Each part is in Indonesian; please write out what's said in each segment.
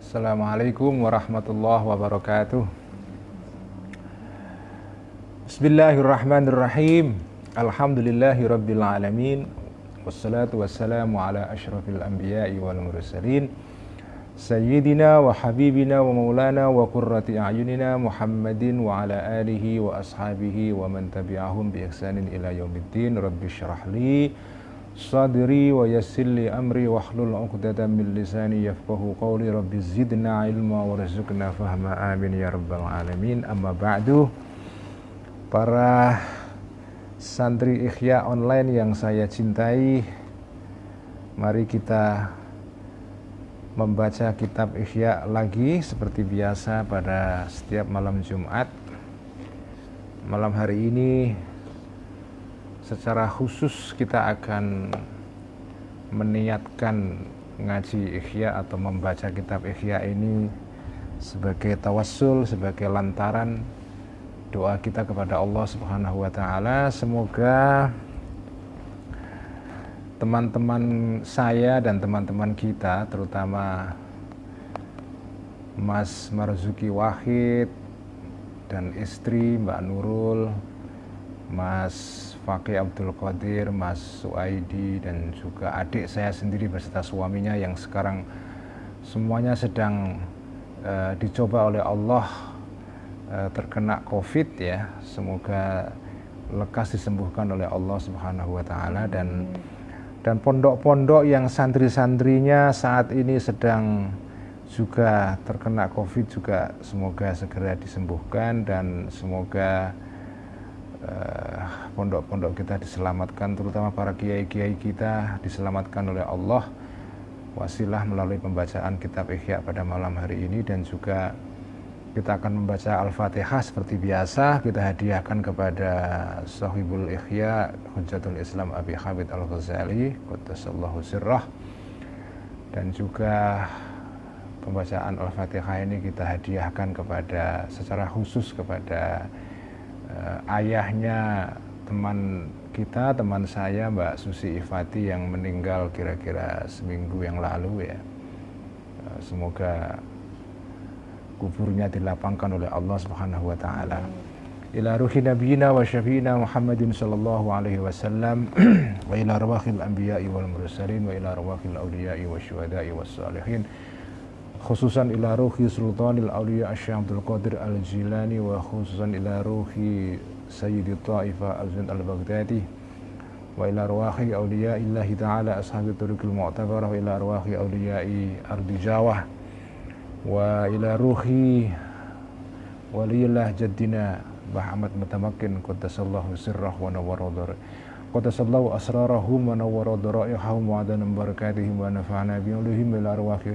Assalamualaikum warahmatullahi wabarakatuh. Bismillahirrahmanirrahim. Alhamdulillahirabbil alamin. Wassalatu wassalamu ala asyrafil anbiya'i wal mursalin. Sayyidina wa habibina wa maulana wa qurrati a'yunina Muhammadin wa ala alihi wa ashabihi wa man tabi'ahum bi ihsanin ila yaumiddin. Rabbi syrah li sadri wa yassir li amri wahlul 'uqdatam min lisani yafqahu qawli. Rabbi zidna ilma warzuqna fahma, amin ya rabbal alamin. Amma ba'du. Para santri Ikhya online yang saya cintai, mari kita membaca kitab Ikhya lagi seperti biasa pada setiap malam Jumat. Malam hari ini secara khusus kita akan meniatkan ngaji Ikhya atau membaca kitab Ikhya ini sebagai tawassul, sebagai lantaran doa kita kepada Allah Subhanahu wa taala. Semoga teman-teman saya dan teman-teman kita, terutama Mas Marzuki Wahid dan istri Mbak Nurul, Mas Fakih Abdul Qadir, Mas Suaidi, dan juga adik saya sendiri beserta suaminya yang sekarang semuanya sedang dicoba oleh Allah terkena COVID ya. Semoga lekas disembuhkan oleh Allah Subhanahu wa taala, dan pondok-pondok yang santri-santrinya saat ini sedang juga terkena COVID juga semoga segera disembuhkan, dan semoga pondok-pondok kita diselamatkan, terutama para kiai-kiai kita diselamatkan oleh Allah wasilah melalui pembacaan kitab Ikhya pada malam hari ini. Dan juga kita akan membaca Al-Fatihah seperti biasa, kita hadiahkan kepada Sahibul Ikhya Hujjatul Islam Abi Hamid Al-Ghazali qaddasallahu sirrah. Dan juga pembacaan Al-Fatihah ini kita hadiahkan kepada, secara khusus kepada ayahnya teman kita, teman saya Mbak Susi Ifati yang meninggal kira-kira seminggu yang lalu ya. Semoga kuburnya dilapangkan oleh Allah Subhanahu wa taala. Ila ruhi nabiyina wa syafiina Muhammadin sallallahu alaihi wasallam wa ila arwahil anbiya'i wal mursalin wa ila arwahil awliya'i wasyuhada'i wassalihin, khususan ila ruhi sultanil awliya Asy-Syaikh Abdul Qadir Al-Jilani, wa khususan ila ruhi Sayyidi Ta'ifa Al-Junaid Al-Baghdadi, wa ila arwahi awliya'illahi ta'ala ashabi turuqil mu'tabarah, wa ila arwahi awliya'i ardi Jawa, wa ila ruhi waliyillah jaddina Mbah Ahmad Mutamakin qaddasallahu sirrah wa nawwara dharah, qaddasallahu asrarahum wa nawwara dharaihum wa adana barakatihim wa nafa'ana bi ulumihim, ila arwahi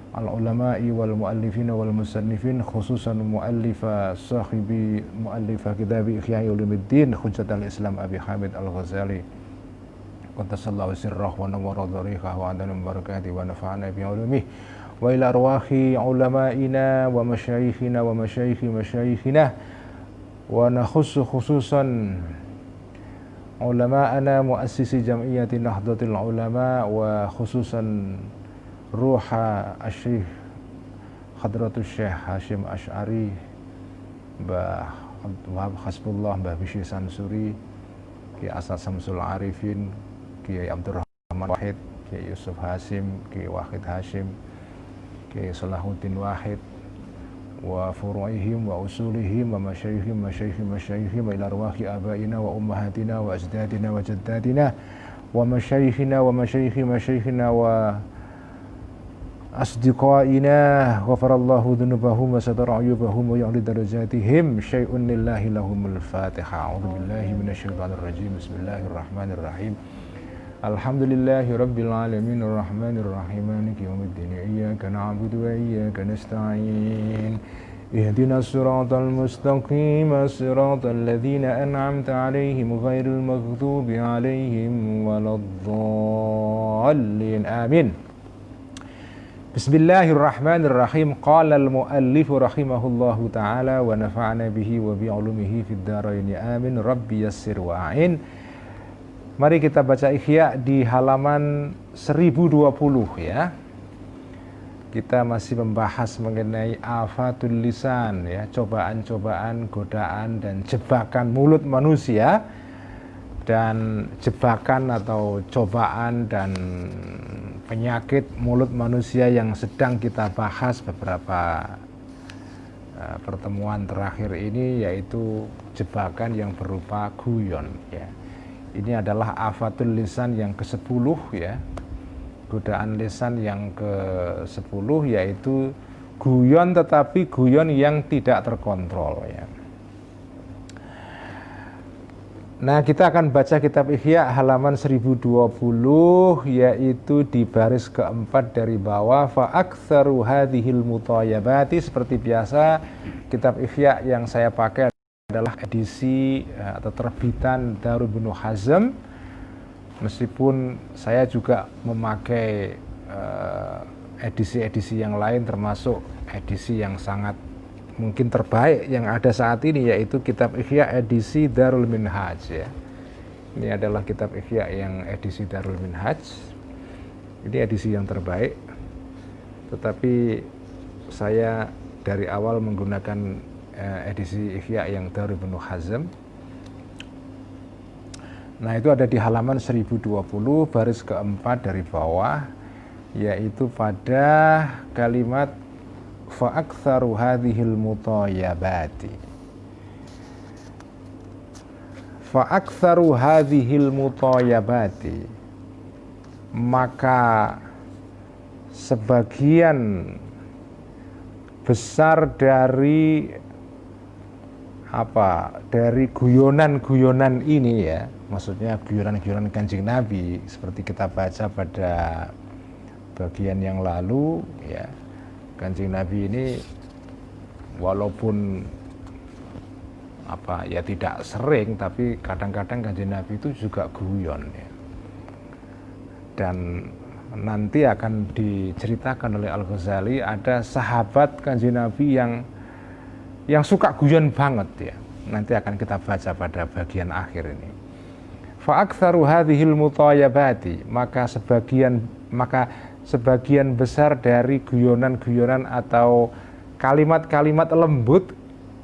al-ulama'i wal muallifin wal musannifin, khususan muallifa sahibi muallifa kitab Ihya Ulumuddin Hujjatul Islam Abi Hamid Al-Ghazali qaddasallahu sirrah wa nawwara dharaihah wa adana barakatihim wa nafa'ana bi ulumih, wa ila arwahi ulama'ina wa masyayikhina wa masyayikhi masyayikhina, wa nakhussu khususan ulama'ana muassisi jam'iyyati Nahdlatul Ulama, wa khususan ruha Asy-Syaikh Hadratus Syekh Hasyim Asy'ari, Mbah Abdul Wahab Hasbullah, Mbah Bisri Sansuri, Kiai Asad Samsul Arifin, Kiai Abdurrahman Wahid, Kiai Yusuf Hasim, Kiai Wahid Hashim, Kiai Salahuddin Wahid, wa furu'ihim wa usulihim wa masyayikhim masyayikhim masyayikhim, wa ila arwahi abaina wa ummahatina wa ajdadina wa jaddatina wa masyayikhina wa masyayikhim masyayikhina wa asdiqaina, ghafarallahu dzunubahum wa satara ayubahum wa ya'li darajatihim, syai'un lillahi lahumul Fatihah. A'udzu billahi minasyaitonir rajim. Bismillahirrahmanirrahim. Alhamdulillahi rabbil alamin arrahmanir rahim maliki yaumiddin iyyaka na'budu wa iyyaka nasta'in ihdinas siratal mustaqim siratal ladzina an'amta 'alaihim ghairil maghdubi 'alaihim waladdallin. Amin. Bismillahirrahmanirrahim. Qala al-muallif rahimahullahu ta'ala wa nafa'ana bihi wa bi'ulumihi fid dharain amin. Rabbi yassir wa'in. Mari kita baca Ikhya di halaman 1020 ya. kita masih membahas mengenai afatul lisan, ya, cobaan-cobaan, godaan dan jebakan mulut manusia, dan jebakan atau cobaan dan penyakit mulut manusia yang sedang kita bahas beberapa pertemuan terakhir ini, yaitu jebakan yang berupa guyon, ya. Ini adalah afatul lisan yang ke-10, ya. Godaan lisan yang ke-10 yaitu guyon, tetapi guyon yang tidak terkontrol, ya. Nah, kita akan baca kitab Ihya halaman 1020, yaitu di baris keempat dari bawah. Fa aktsaru hadhil mutayyabati, seperti biasa kitab Ihya yang saya pakai adalah edisi atau terbitan Darul Ibnu Hazm, meskipun saya juga memakai edisi-edisi yang lain, termasuk edisi yang sangat mungkin terbaik yang ada saat ini, yaitu kitab Ihya edisi Darul Minhaj, ya. Ini adalah kitab Ihya yang edisi Darul Minhaj. Ini edisi yang terbaik, tetapi saya dari awal menggunakan edisi Ihya yang Darul Ibnu Hazm. Nah, itu ada di halaman 1020 baris keempat dari bawah, yaitu pada kalimat fa aktsaru hadhil mutayyabati. Fa aktsaru hadhil mutayyabati, maka sebagian besar dari dari guyonan-guyonan ini, ya, maksudnya guyonan-guyonan Kanjeng Nabi, seperti kita baca pada bagian yang lalu, ya. Kanjeng Nabi ini walaupun ya tidak sering, tapi kadang-kadang Kanjeng Nabi itu juga guyon, ya. Dan nanti akan diceritakan oleh Al-Ghazali, ada sahabat Kanjeng Nabi yang suka guyon banget, ya. Nanti akan kita baca pada bagian akhir ini. Fa aktsaru hadhil mutayyabati, maka sebagian besar dari guyonan-guyonan atau kalimat-kalimat lembut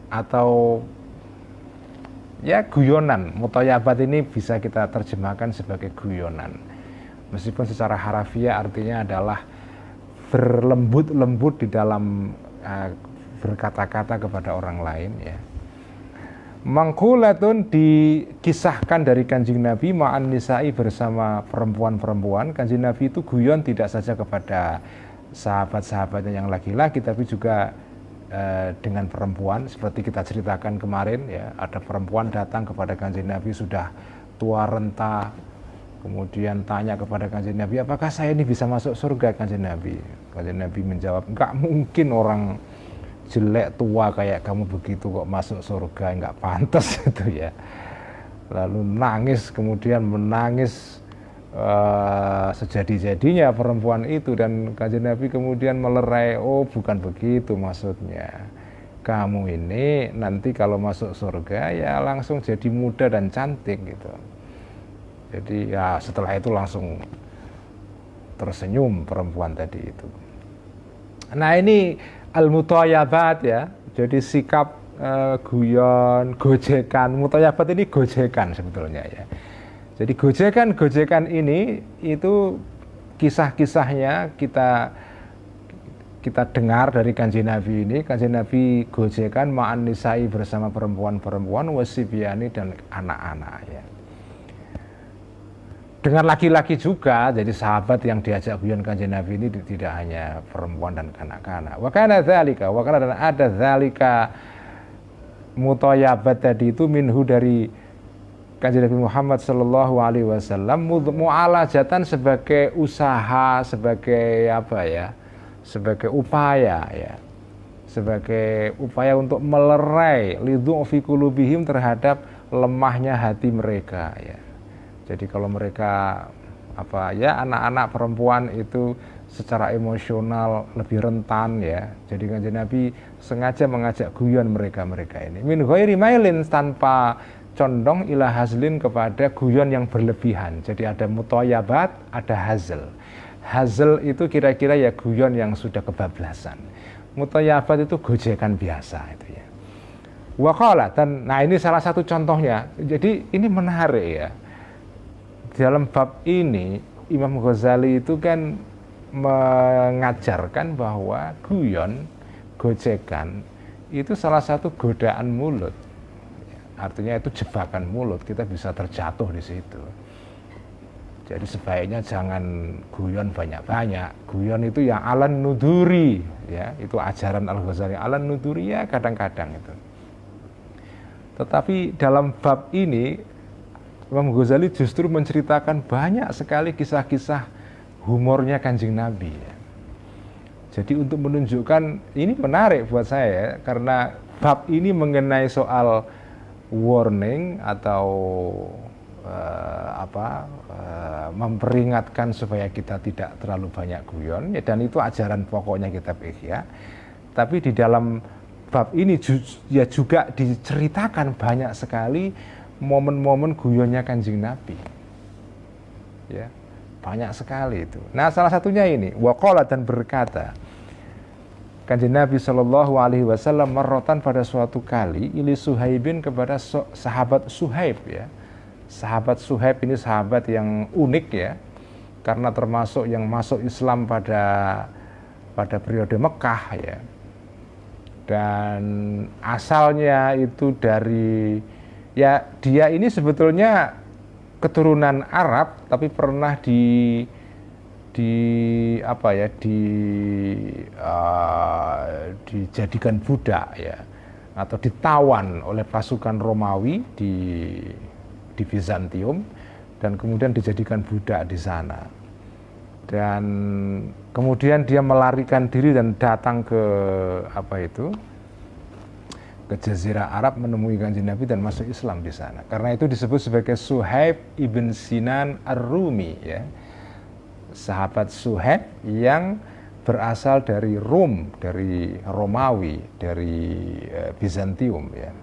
atau, ya, guyonan. Mutayyabat ini bisa kita terjemahkan sebagai guyonan, meskipun secara harafiah artinya adalah berlembut-lembut di dalam berkata-kata kepada orang lain, ya. Mangkulatun, dikisahkan dari Kanjeng Nabi ma'an nisa'i, bersama perempuan-perempuan. Kanjeng Nabi itu guyon tidak saja kepada sahabat-sahabatnya yang laki-laki, tapi juga dengan perempuan, seperti kita ceritakan kemarin, ya. Ada perempuan datang kepada Kanjeng Nabi, sudah tua renta, kemudian tanya kepada Kanjeng Nabi, apakah saya ini bisa masuk surga, Kanjeng Nabi? Kanjeng Nabi menjawab, enggak mungkin orang jelek tua kayak kamu begitu kok masuk surga, enggak pantas itu, ya. Lalu nangis, kemudian menangis sejadi-jadinya perempuan itu, dan Kanjeng Nabi kemudian melerai, oh bukan begitu maksudnya, kamu ini nanti kalau masuk surga ya langsung jadi muda dan cantik, gitu. Jadi ya setelah itu langsung tersenyum perempuan tadi itu. Nah, ini al-mutayyabat, ya. Jadi sikap guyon, gojekan. Mutayyabat ini gojekan sebetulnya, ya. Jadi gojekan ini itu kisah-kisahnya kita dengar dari Kanjeng Nabi ini. Kanjeng Nabi gojekan ma'an nisa'i, bersama perempuan-perempuan, wasibyani, dan anak-anak, ya. Dengan laki-laki juga, jadi sahabat yang diajak guyon Kanjeng Nabi ini tidak hanya perempuan dan kanak-kanak. Wa kana dzalika, dan ada dzalika mutayyabat tadi itu minhu, dari Kanjeng Nabi Muhammad sallallahu alaihi wasallam, mu'alajatan, sebagai usaha, sebagai sebagai upaya, ya. Sebagai upaya untuk melerai lidhu'fi qulubihim, terhadap lemahnya hati mereka, ya. Jadi kalau mereka anak-anak perempuan itu secara emosional lebih rentan, ya. Jadi Kanjeng Nabi sengaja mengajak guyon mereka ini. Min ghairi mailin, tanpa condong, ila hazlin, kepada guyon yang berlebihan. Jadi ada mutayyabat, ada hazl. Hazel itu kira-kira ya guyon yang sudah kebablasan. Mutayyabat itu gojekan biasa itu ya. Waqala, dan nah ini salah satu contohnya. Jadi ini menarik ya. Dalam bab ini Imam Ghazali itu kan mengajarkan bahwa guyon, gojekan itu salah satu godaan mulut. Artinya itu jebakan mulut, kita bisa terjatuh di situ. Jadi sebaiknya jangan guyon banyak-banyak. Guyon itu yang alan nuduri, ya, itu ajaran Al-Ghazali. Alan nuduri ya kadang-kadang itu. Tetapi dalam bab ini Imam Ghazali justru menceritakan banyak sekali kisah-kisah humornya Kanjeng Nabi. Ya. Jadi untuk menunjukkan, ini menarik buat saya karena bab ini mengenai soal warning atau memperingatkan supaya kita tidak terlalu banyak guyon ya, dan itu ajaran pokoknya kitab Ihya. Tapi di dalam bab ini ya juga diceritakan banyak sekali momen-momen guyonnya Kanjeng Nabi. Ya, banyak sekali itu. Nah, salah satunya ini, waqala, dan berkata Kanjeng Nabi Shallallahu Alaihi Wasallam merotan pada suatu kali ili Suhaibin kepada sahabat Suhaib ya. Sahabat Suhaib ini sahabat yang unik ya, karena termasuk yang masuk Islam pada periode Mekah ya. Dan asalnya itu dari ya, dia ini sebetulnya keturunan Arab tapi pernah dijadikan budak ya, atau ditawan oleh pasukan Romawi di Bizantium dan kemudian dijadikan budak di sana. Dan kemudian dia melarikan diri dan datang ke Jazirah Arab, menemui Kanjeng Nabi dan masuk Islam di sana. Karena itu disebut sebagai Suhaib ibn Sinan Ar-Rumi ya. Sahabat Suhaib yang berasal dari Rum, dari Romawi, dari Bizantium ya.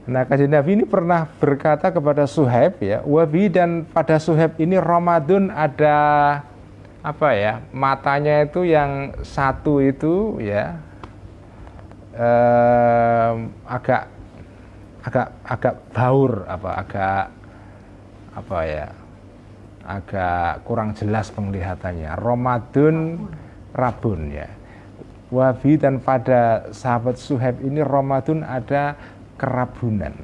Nah, Kanjeng Nabi ini pernah berkata kepada Suhaib ya, wabi, dan pada Suhaib ini Ramadan ada matanya itu yang satu itu ya agak baur, agak kurang jelas penglihatannya. Ramadan rabun ya. Wabi, dan pada sahabat Suhaib ini Ramadan ada kerabunan.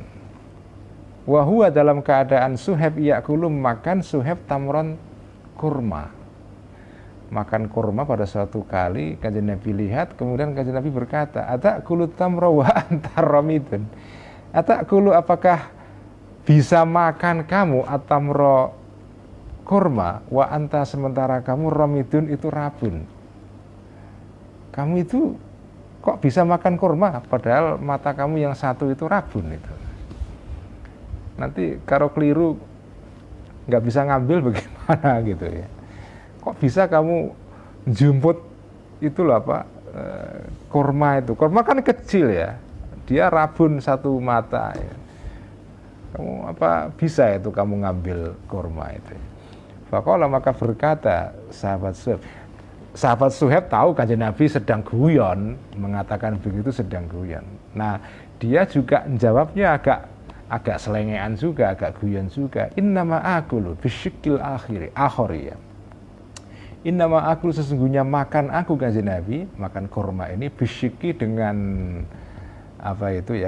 Wahua, dalam keadaan Suhaib yakulu, makan Suhaib tamron, kurma. Makan kurma pada suatu kali Kanjeng Nabi lihat, kemudian Kanjeng Nabi berkata, atakulu tamra wa anta ramidun. Atakulu, apakah bisa makan kamu atamro, kurma, wa anta, sementara kamu ramidun, itu rabun. Kamu itu kok bisa makan kurma padahal mata kamu yang satu itu rabun itu. Nanti kalau keliru nggak bisa ngambil bagaimana gitu ya. Kok bisa kamu jemput itu kurma itu. Kurma kan kecil ya. Dia rabun satu mata ya. Kamu bisa itu kamu ngambil kurma itu. Faqala, maka berkata sahabat Suhaib tahu Kanjeng Nabi sedang guyon, mengatakan begitu sedang guyon. Nah, dia juga menjawabnya agak selengean juga, agak guyon juga. Innama akulu bisyikil akhiri ya. Innama akulu, sesungguhnya makan aku Kanjeng Nabi, makan kurma ini bisyiki dengan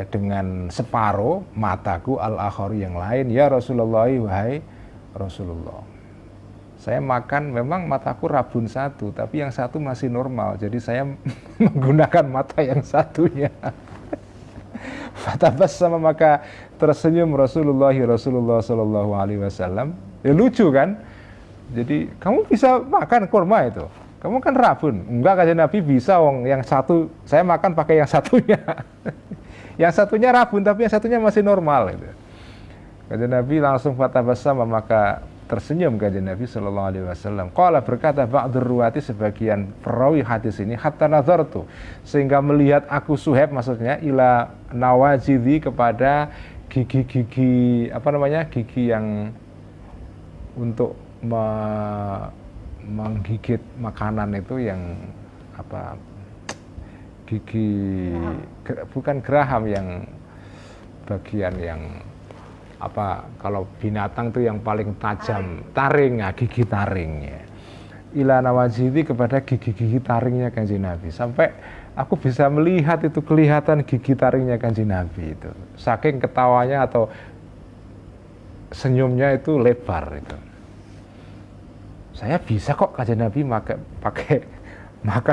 dengan separuh mataku al-akhari yang lain, ya Rasulullah, wahai Rasulullah. Saya makan, memang mataku rabun satu, tapi yang satu masih normal. Jadi saya menggunakan mata yang satunya. Fatabassama, maka tersenyum Rasulullah Sallallahu Alaihi Wasallam. Ya lucu kan? Jadi kamu bisa makan kurma itu? Kamu kan rabun. Enggak, Kanjeng Nabi bisa, yang satu saya makan pakai yang satunya. Yang satunya rabun, tapi yang satunya masih normal itu. Kanjeng Nabi langsung fatabassama, maka tersenyum Kanjeng Nabi Sallallahu Alaihi Wasallam. Qala, berkata ba'dur ruwati, sebagian perawi hadis ini, hatta nazartu, sehingga melihat aku Suhaib, maksudnya ila nawajidhi, kepada gigi yang untuk menggigit makanan itu yang apa, gigi bukan geraham, yang bagian yang apa, kalau binatang tuh yang paling tajam, taring, gigi taring ya. Ila nawajidi, kepada gigi-gigi taringnya Kanjeng Nabi, sampai aku bisa melihat itu, kelihatan gigi taringnya Kanjeng Nabi itu, saking ketawanya atau senyumnya itu lebar itu. Saya bisa kok Kanjeng Nabi makan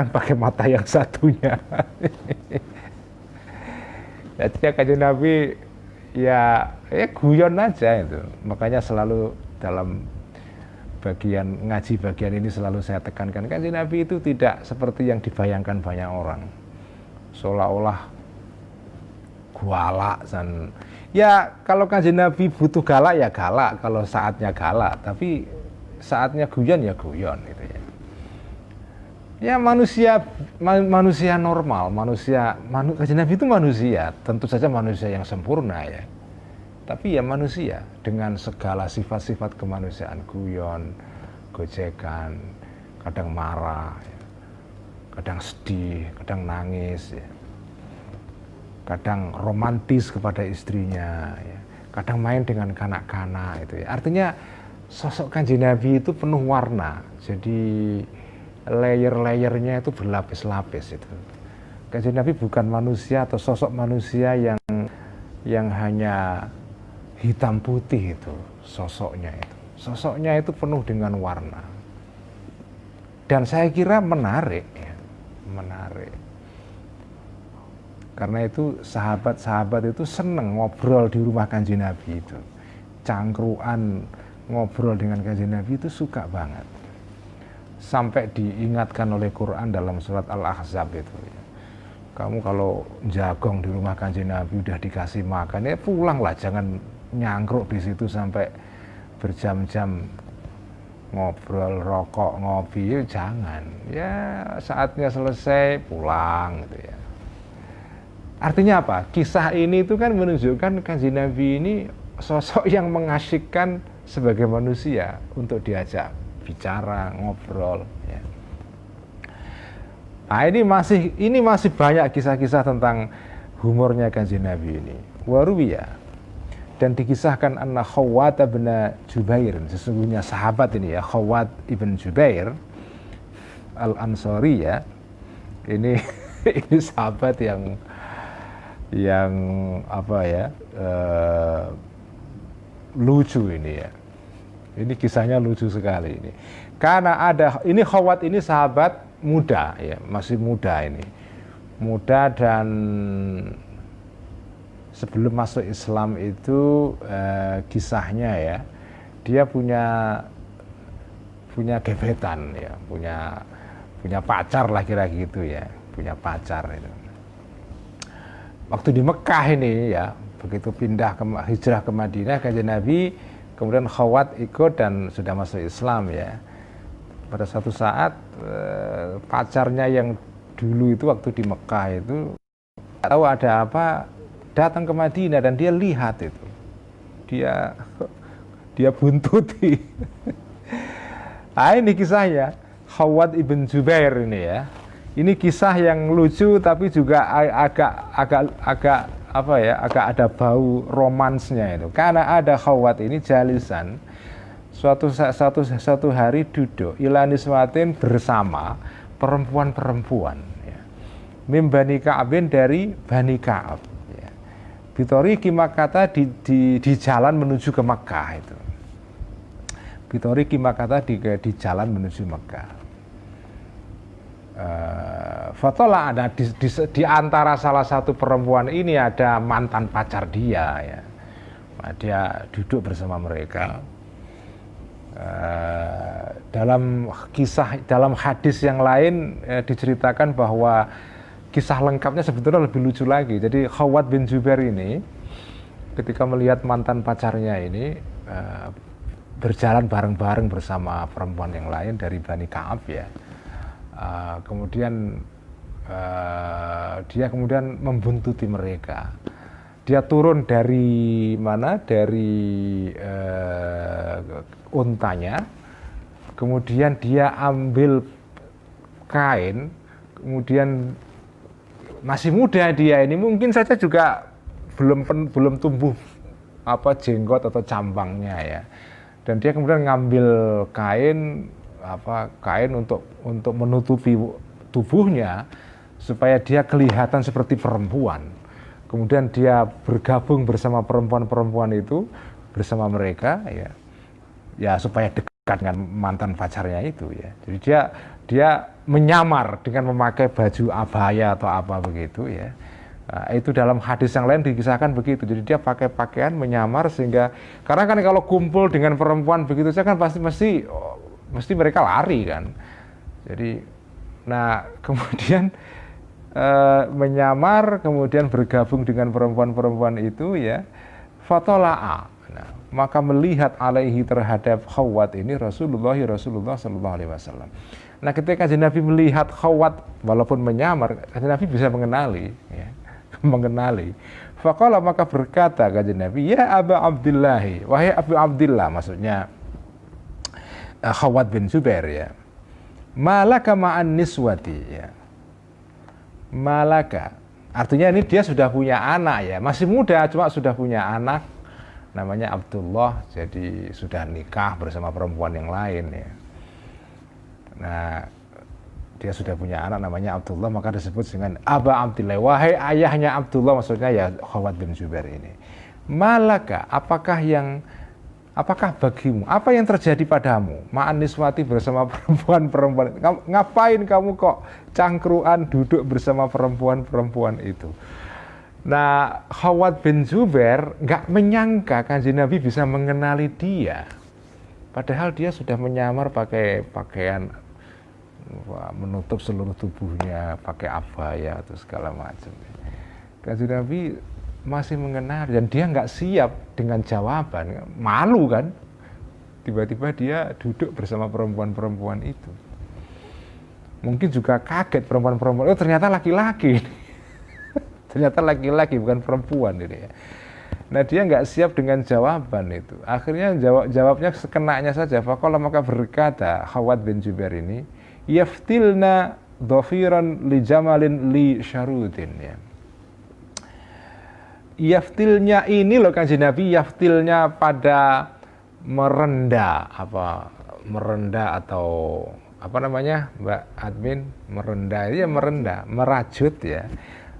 pakai mata yang satunya. Jadi ya Kanjeng Nabi ya guyon aja itu. Makanya selalu dalam bagian ngaji bagian ini selalu saya tekankan, Kanjeng Nabi itu tidak seperti yang dibayangkan banyak orang, seolah-olah galak. Dan ya kalau Kanjeng Nabi butuh galak ya galak, kalau saatnya galak, tapi saatnya guyon ya guyon gitu ya. Ya manusia normal, Kanjeng Nabi itu manusia, tentu saja manusia yang sempurna ya. Tapi ya manusia dengan segala sifat-sifat kemanusiaan, guyon, gojekan, kadang marah, ya, kadang sedih, kadang nangis, ya, kadang romantis kepada istrinya, ya, kadang main dengan kanak-kanak itu ya. Artinya sosok Kanjeng Nabi itu penuh warna, jadi layer-layernya itu berlapis-lapis itu. Kanjeng Nabi bukan manusia atau sosok manusia yang hanya hitam putih itu sosoknya itu. Sosoknya itu penuh dengan warna. Dan saya kira menarik ya, menarik. Karena itu sahabat-sahabat itu seneng ngobrol di rumah Kanjeng Nabi itu. Cangkruan ngobrol dengan Kanjeng Nabi itu suka banget. Sampai diingatkan oleh Quran dalam surat Al-Ahzab itu. Kamu kalau jagong di rumah Kanjeng Nabi udah dikasih makan, ya pulanglah, jangan nyangkruk di situ sampai berjam-jam ngobrol, rokok, ngopi, ya jangan. Ya saatnya selesai pulang gitu ya. Artinya apa? Kisah ini itu kan menunjukkan Kanjeng Nabi ini sosok yang mengasyikkan sebagai manusia untuk diajak bicara, ngobrol ya. Nah, ini masih banyak kisah-kisah tentang humornya Kanjeng Nabi ini. Waruwiya, dan dikisahkan anna Khawwat bin Jubair, sesungguhnya sahabat ini ya, Khawwat ibn Jubair Al-Ansari ya. Ini sahabat yang apa ya, lucu ini ya. Ini kisahnya lucu sekali ini. Karena ini Khawwat ini sahabat muda ya, masih muda ini. Muda dan sebelum masuk Islam itu kisahnya ya, dia punya gebetan ya, punya pacar lah kira gitu ya, punya pacar itu. Waktu di Mekah ini ya, begitu hijrah ke Madinah Kanjeng Nabi, kemudian Khawwat ikut dan sudah masuk Islam ya. Pada suatu saat pacarnya yang dulu itu waktu di Mekah itu tahu ada apa, datang ke Madinah dan dia lihat itu, dia buntuti. Nah, ini kisahnya Khawwat ibn Jubair ini ya. Ini kisah yang lucu tapi juga agak apa ya, agak ada bau romansnya itu. Karena ada Khawwat ini jalisan suatu hari duduk ilaniswatin bersama perempuan-perempuan ya. Mim Bani Ka'bin, dari Bani Ka'ab. Bitori Kimakata, di jalan menuju ke Mekah itu. Bitori Kimakata di jalan menuju Mekah. Fotolah ada di antara salah satu perempuan ini ada mantan pacar dia ya. Nah, dia duduk bersama mereka. Dalam hadis yang lain diceritakan bahwa kisah lengkapnya sebetulnya lebih lucu lagi. Jadi Khawwat bin Jubair ini ketika melihat mantan pacarnya ini berjalan bareng-bareng bersama perempuan yang lain dari Bani Ka'ab ya. Kemudian dia kemudian membuntuti mereka. Dia turun dari mana? Dari untanya, kemudian dia ambil kain, kemudian masih muda dia ini, mungkin saja juga belum tumbuh jenggot atau cambangnya ya, dan dia kemudian ngambil kain untuk menutupi tubuhnya supaya dia kelihatan seperti perempuan. Kemudian dia bergabung bersama perempuan-perempuan itu, bersama mereka ya supaya dekat dengan mantan pacarnya itu ya. Jadi dia menyamar dengan memakai baju abaya atau apa begitu ya. Nah, itu dalam hadis yang lain dikisahkan begitu. Jadi dia pakai pakaian menyamar, sehingga karena kan kalau kumpul dengan perempuan begitu saja kan mesti mereka lari kan. Jadi kemudian menyamar, kemudian bergabung dengan perempuan-perempuan itu ya. Fatola'a, maka melihat alaihi terhadap Khawwat ini Rasulullah sallallahu alaihi wasallam. Nah, ketika Nabi melihat Khawwat walaupun menyamar, Nabi bisa mengenali ya. Mengenali. Faqala, maka berkata kanjeng Nabi, ya Aba Abdillah, wahai Abu Abdillah, maksudnya Khawwat bin Zubair ya. Malaka ma'an niswati ya. Malaka, artinya ini dia sudah punya anak ya, masih muda cuma sudah punya anak namanya Abdullah, jadi sudah nikah bersama perempuan yang lain ya. Nah, dia sudah punya anak namanya Abdullah, maka disebut dengan Aba Abdillah, wahai ayahnya Abdullah, maksudnya ya Khawwat bin Zubair ini. Malaka, apakah bagimu, apa yang terjadi padamu ma'an niswati, bersama perempuan-perempuan, ngapain kamu kok cangkruan duduk bersama perempuan-perempuan itu. Nah, Khawwat bin Zubair nggak menyangka kanjeng Nabi bisa mengenali dia, padahal dia sudah menyamar pakai pakaian menutup seluruh tubuhnya, pakai abaya atau segala macam. Kanjeng Nabi masih mengenal, dan dia nggak siap dengan jawaban, malu kan, tiba-tiba dia duduk bersama perempuan-perempuan itu. Mungkin juga kaget perempuan-perempuan, oh ternyata laki-laki. Ternyata laki-laki bukan perempuan ini ya. Nah, dia nggak siap dengan jawaban itu. Akhirnya jawabnya sekenanya saja. Faqala, maka berkata Khawwat bin Zubair ini, yaftilna dhafiran li jamalin li syarudin ya. Yaftilnya ini loh kanjeng Nabi, yaftilnya pada merendah atau apa namanya Mbak Admin, merendah, merajut ya.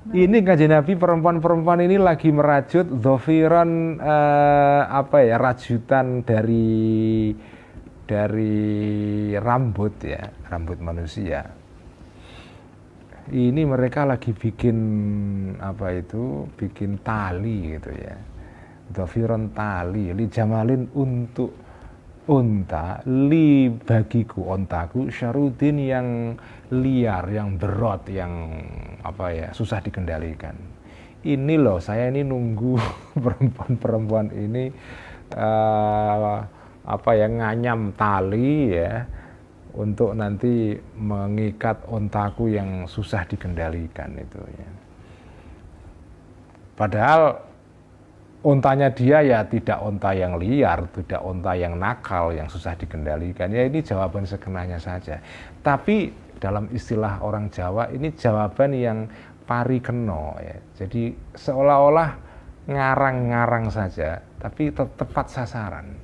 Ini kanjeng Nabi, perempuan-perempuan ini lagi merajut dhafiran rajutan dari rambut ya, rambut manusia. Ini mereka lagi bikin bikin tali gitu ya. Dhafiran, tali, li jamalin, untuk unta, li bagiku ontaku, syarudin yang liar, yang berot, yang susah dikendalikan. Ini loh, saya ini nunggu perempuan-perempuan ini nganyam tali ya, untuk nanti mengikat ontaku yang susah dikendalikan itu ya. Padahal ontanya dia ya tidak onta yang liar, tidak onta yang nakal, yang susah dikendalikan. Ya ini jawaban sekenanya saja. Tapi dalam istilah orang Jawa, ini jawaban yang pari keno ya. Jadi seolah-olah ngarang-ngarang saja, tapi tepat sasaran.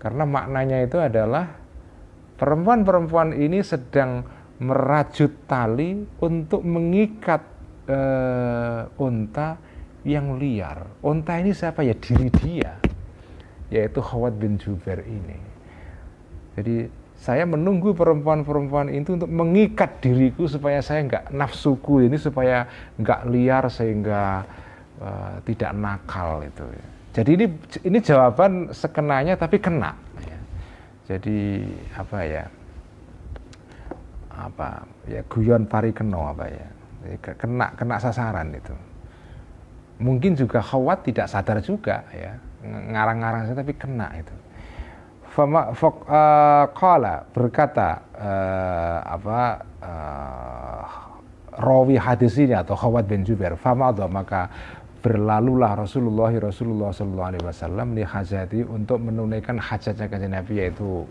Karena maknanya itu adalah perempuan-perempuan ini sedang merajut tali untuk mengikat unta yang liar. Unta ini siapa ya? Diri dia, yaitu Khawwat bin Zubair ini. Jadi saya menunggu perempuan-perempuan itu untuk mengikat diriku supaya saya nggak, nafsuku ini supaya nggak liar, sehingga tidak nakal itu. Jadi ini jawaban sekenanya tapi kena. Ya. Jadi guyon pari keno kena sasaran itu. Mungkin juga Khawwat tidak sadar juga ya, ngarang-ngarang saja tapi kena itu. Qala, berkata rawi hadis ini atau Khawwat bin Zubair, famadha, maka berlalulah Rasulullah Sallallahu Alaihi Wasallam li hajati untuk menunaikan hajatnya kanjeng Nabi, yaitu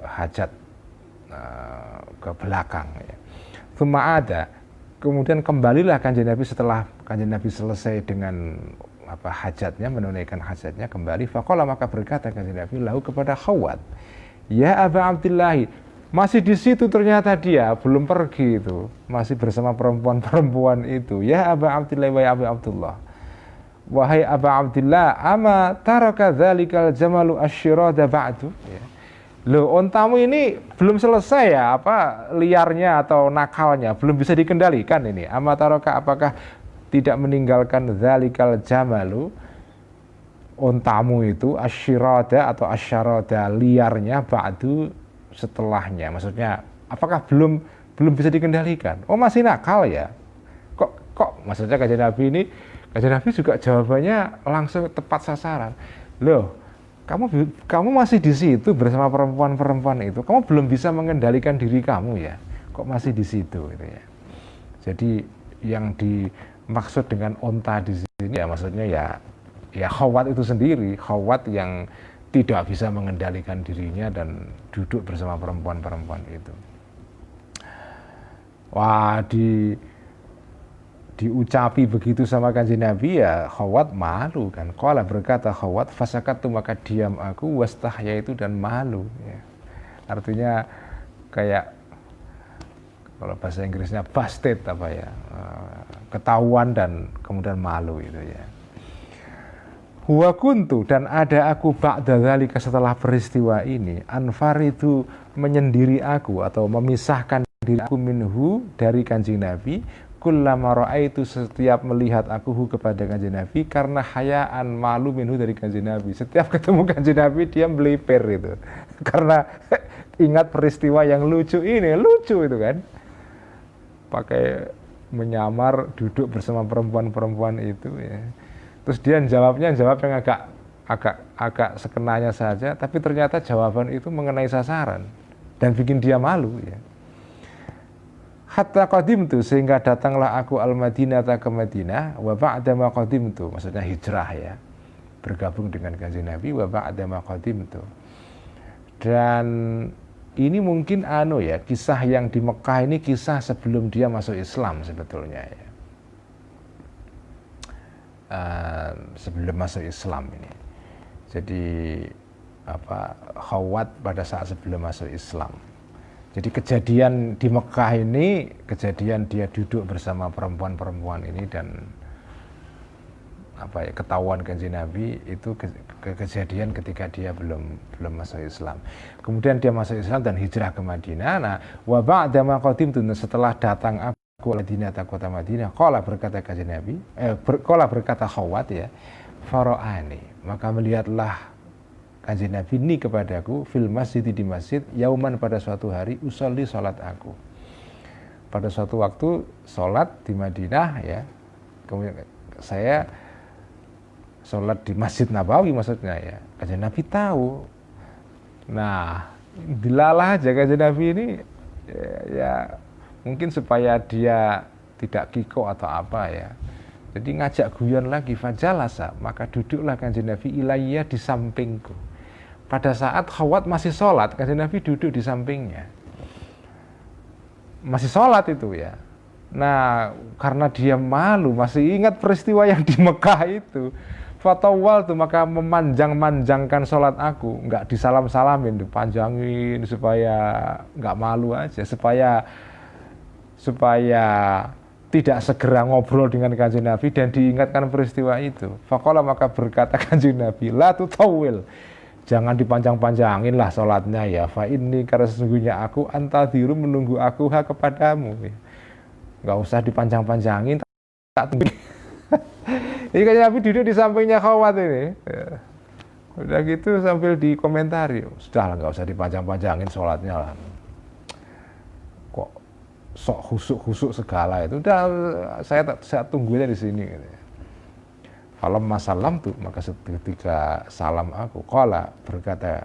hajat ke belakang ya. Ada kemudian kembalilah kanjeng Nabi setelah kanjeng Nabi selesai dengan hajatnya, menunaikan hajatnya kembali. Faqala, maka berkata kanjeng Nabi lahu kepada Khawwat, ya Aba Abdillahi, masih di situ ternyata dia belum pergi itu, masih bersama perempuan-perempuan itu. Ya Aba Abdillahi, wahai Aba Abdullah, wahai Aba Abdillah, ama taraka dzalikal jamalu asyirada ba'du ya. Loh, ontamu ini belum selesai ya, liarnya atau nakalnya belum bisa dikendalikan ini. Amataroka, apakah tidak meninggalkan dzalikal jamalu, ontamu itu, asyirada atau asyarada, liarnya, ba'du, setelahnya. Maksudnya, apakah belum bisa dikendalikan? Oh, masih nakal ya? Kok maksudnya kanjeng Nabi juga jawabannya langsung tepat sasaran. Loh, kamu masih di situ bersama perempuan-perempuan itu, kamu belum bisa mengendalikan diri kamu ya, kok masih di situ gitu ya. Jadi yang dimaksud dengan onta di sini ya maksudnya ya Khawwat itu sendiri, Khawwat yang tidak bisa mengendalikan dirinya dan duduk bersama perempuan-perempuan itu. Wah, diucapi begitu sama kanjeng Nabi ya Khawwat malu kan. Qala, berkata Khawwat, fasakatu, maka diam aku, wastahya itu, dan malu ya. Artinya kayak kalau bahasa Inggrisnya busted ketahuan dan kemudian malu itu ya. Huwa kuntu, dan ada aku ba'da dzalika, setelah peristiwa ini, anfaridu, menyendiri aku atau memisahkan diri aku minhu, dari kanjeng Nabi, kullama ra'aitu, setiap melihat aku kepada kanjeng Nabi, karena hayaan, malu, minhu, dari kanjeng Nabi. Setiap ketemu kanjeng Nabi dia melipir itu karena ingat peristiwa yang lucu itu kan, pakai menyamar duduk bersama perempuan-perempuan itu ya. Terus dia jawab yang agak sekenanya saja, tapi ternyata jawaban itu mengenai sasaran dan bikin dia malu ya. Hatta qadimtu, sehingga datanglah aku al-Madinah, ke Madinah, wa ba'da ma qadimtu, maksudnya hijrah ya, bergabung dengan kanjeng Nabi, wa ba'da ma qadimtu. Dan ini mungkin kisah yang di Mekah ini kisah sebelum dia masuk Islam sebetulnya ya. Sebelum masuk Islam ini. Jadi Khawwat pada saat sebelum masuk Islam. Jadi kejadian di Mekah ini, kejadian dia duduk bersama perempuan-perempuan ini dan ketahuan kanjeng Nabi itu kejadian ketika dia belum masuk Islam. Kemudian dia masuk Islam dan hijrah ke Madinah. Nah, wa ba'da ma qadimtu, setelah datang aku ke Madinah, kota Madinah, qala, berkata kanjeng Nabi, berkata Khawwat ya, fara'ani, maka melihatlah kanjeng Nabi ini kepadaku, fil masjid, di masjid, yauman, pada suatu hari, usolli, salat aku. Pada suatu waktu salat di Madinah ya. Kemudian saya salat di Masjid Nabawi maksudnya ya. Kanjeng Nabi tahu. Nah, dilalah aja kanjeng Nabi ini ya mungkin supaya dia tidak kiko atau apa ya. Jadi ngajak guyon lagi, fajalasa, maka duduklah kanjeng Nabi ilayya, di sampingku. Pada saat Khawwat masih sholat, kanjeng Nabi duduk di sampingnya. Masih sholat itu ya. Nah, karena dia malu, masih ingat peristiwa yang di Mekah itu. Fatawal tuh, maka memanjang-manjangkan sholat aku. Nggak disalam-salamin, dipanjangin supaya nggak malu aja. Supaya tidak segera ngobrol dengan kanjeng Nabi dan diingatkan peristiwa itu. Faqala, maka berkata kanjeng Nabi, la tutawil, jangan dipanjang-panjangin lah sholatnya ya. Fa inni, karena sesungguhnya aku, antadhiru, menunggu aku kepadamu. Nggak usah dipanjang-panjangin, tak tunggu. Ini kanjeng Nabi duduk di sampingnya Khawwat ini. Ya. Udah gitu sambil dikomentari, sudahlah nggak usah dipanjang-panjangin sholatnya lah. Kok sok khusuk segala itu, udah saya tunggunya di sini. Gitu. Falam masalam tuh, maka ketika salam aku, qala, berkata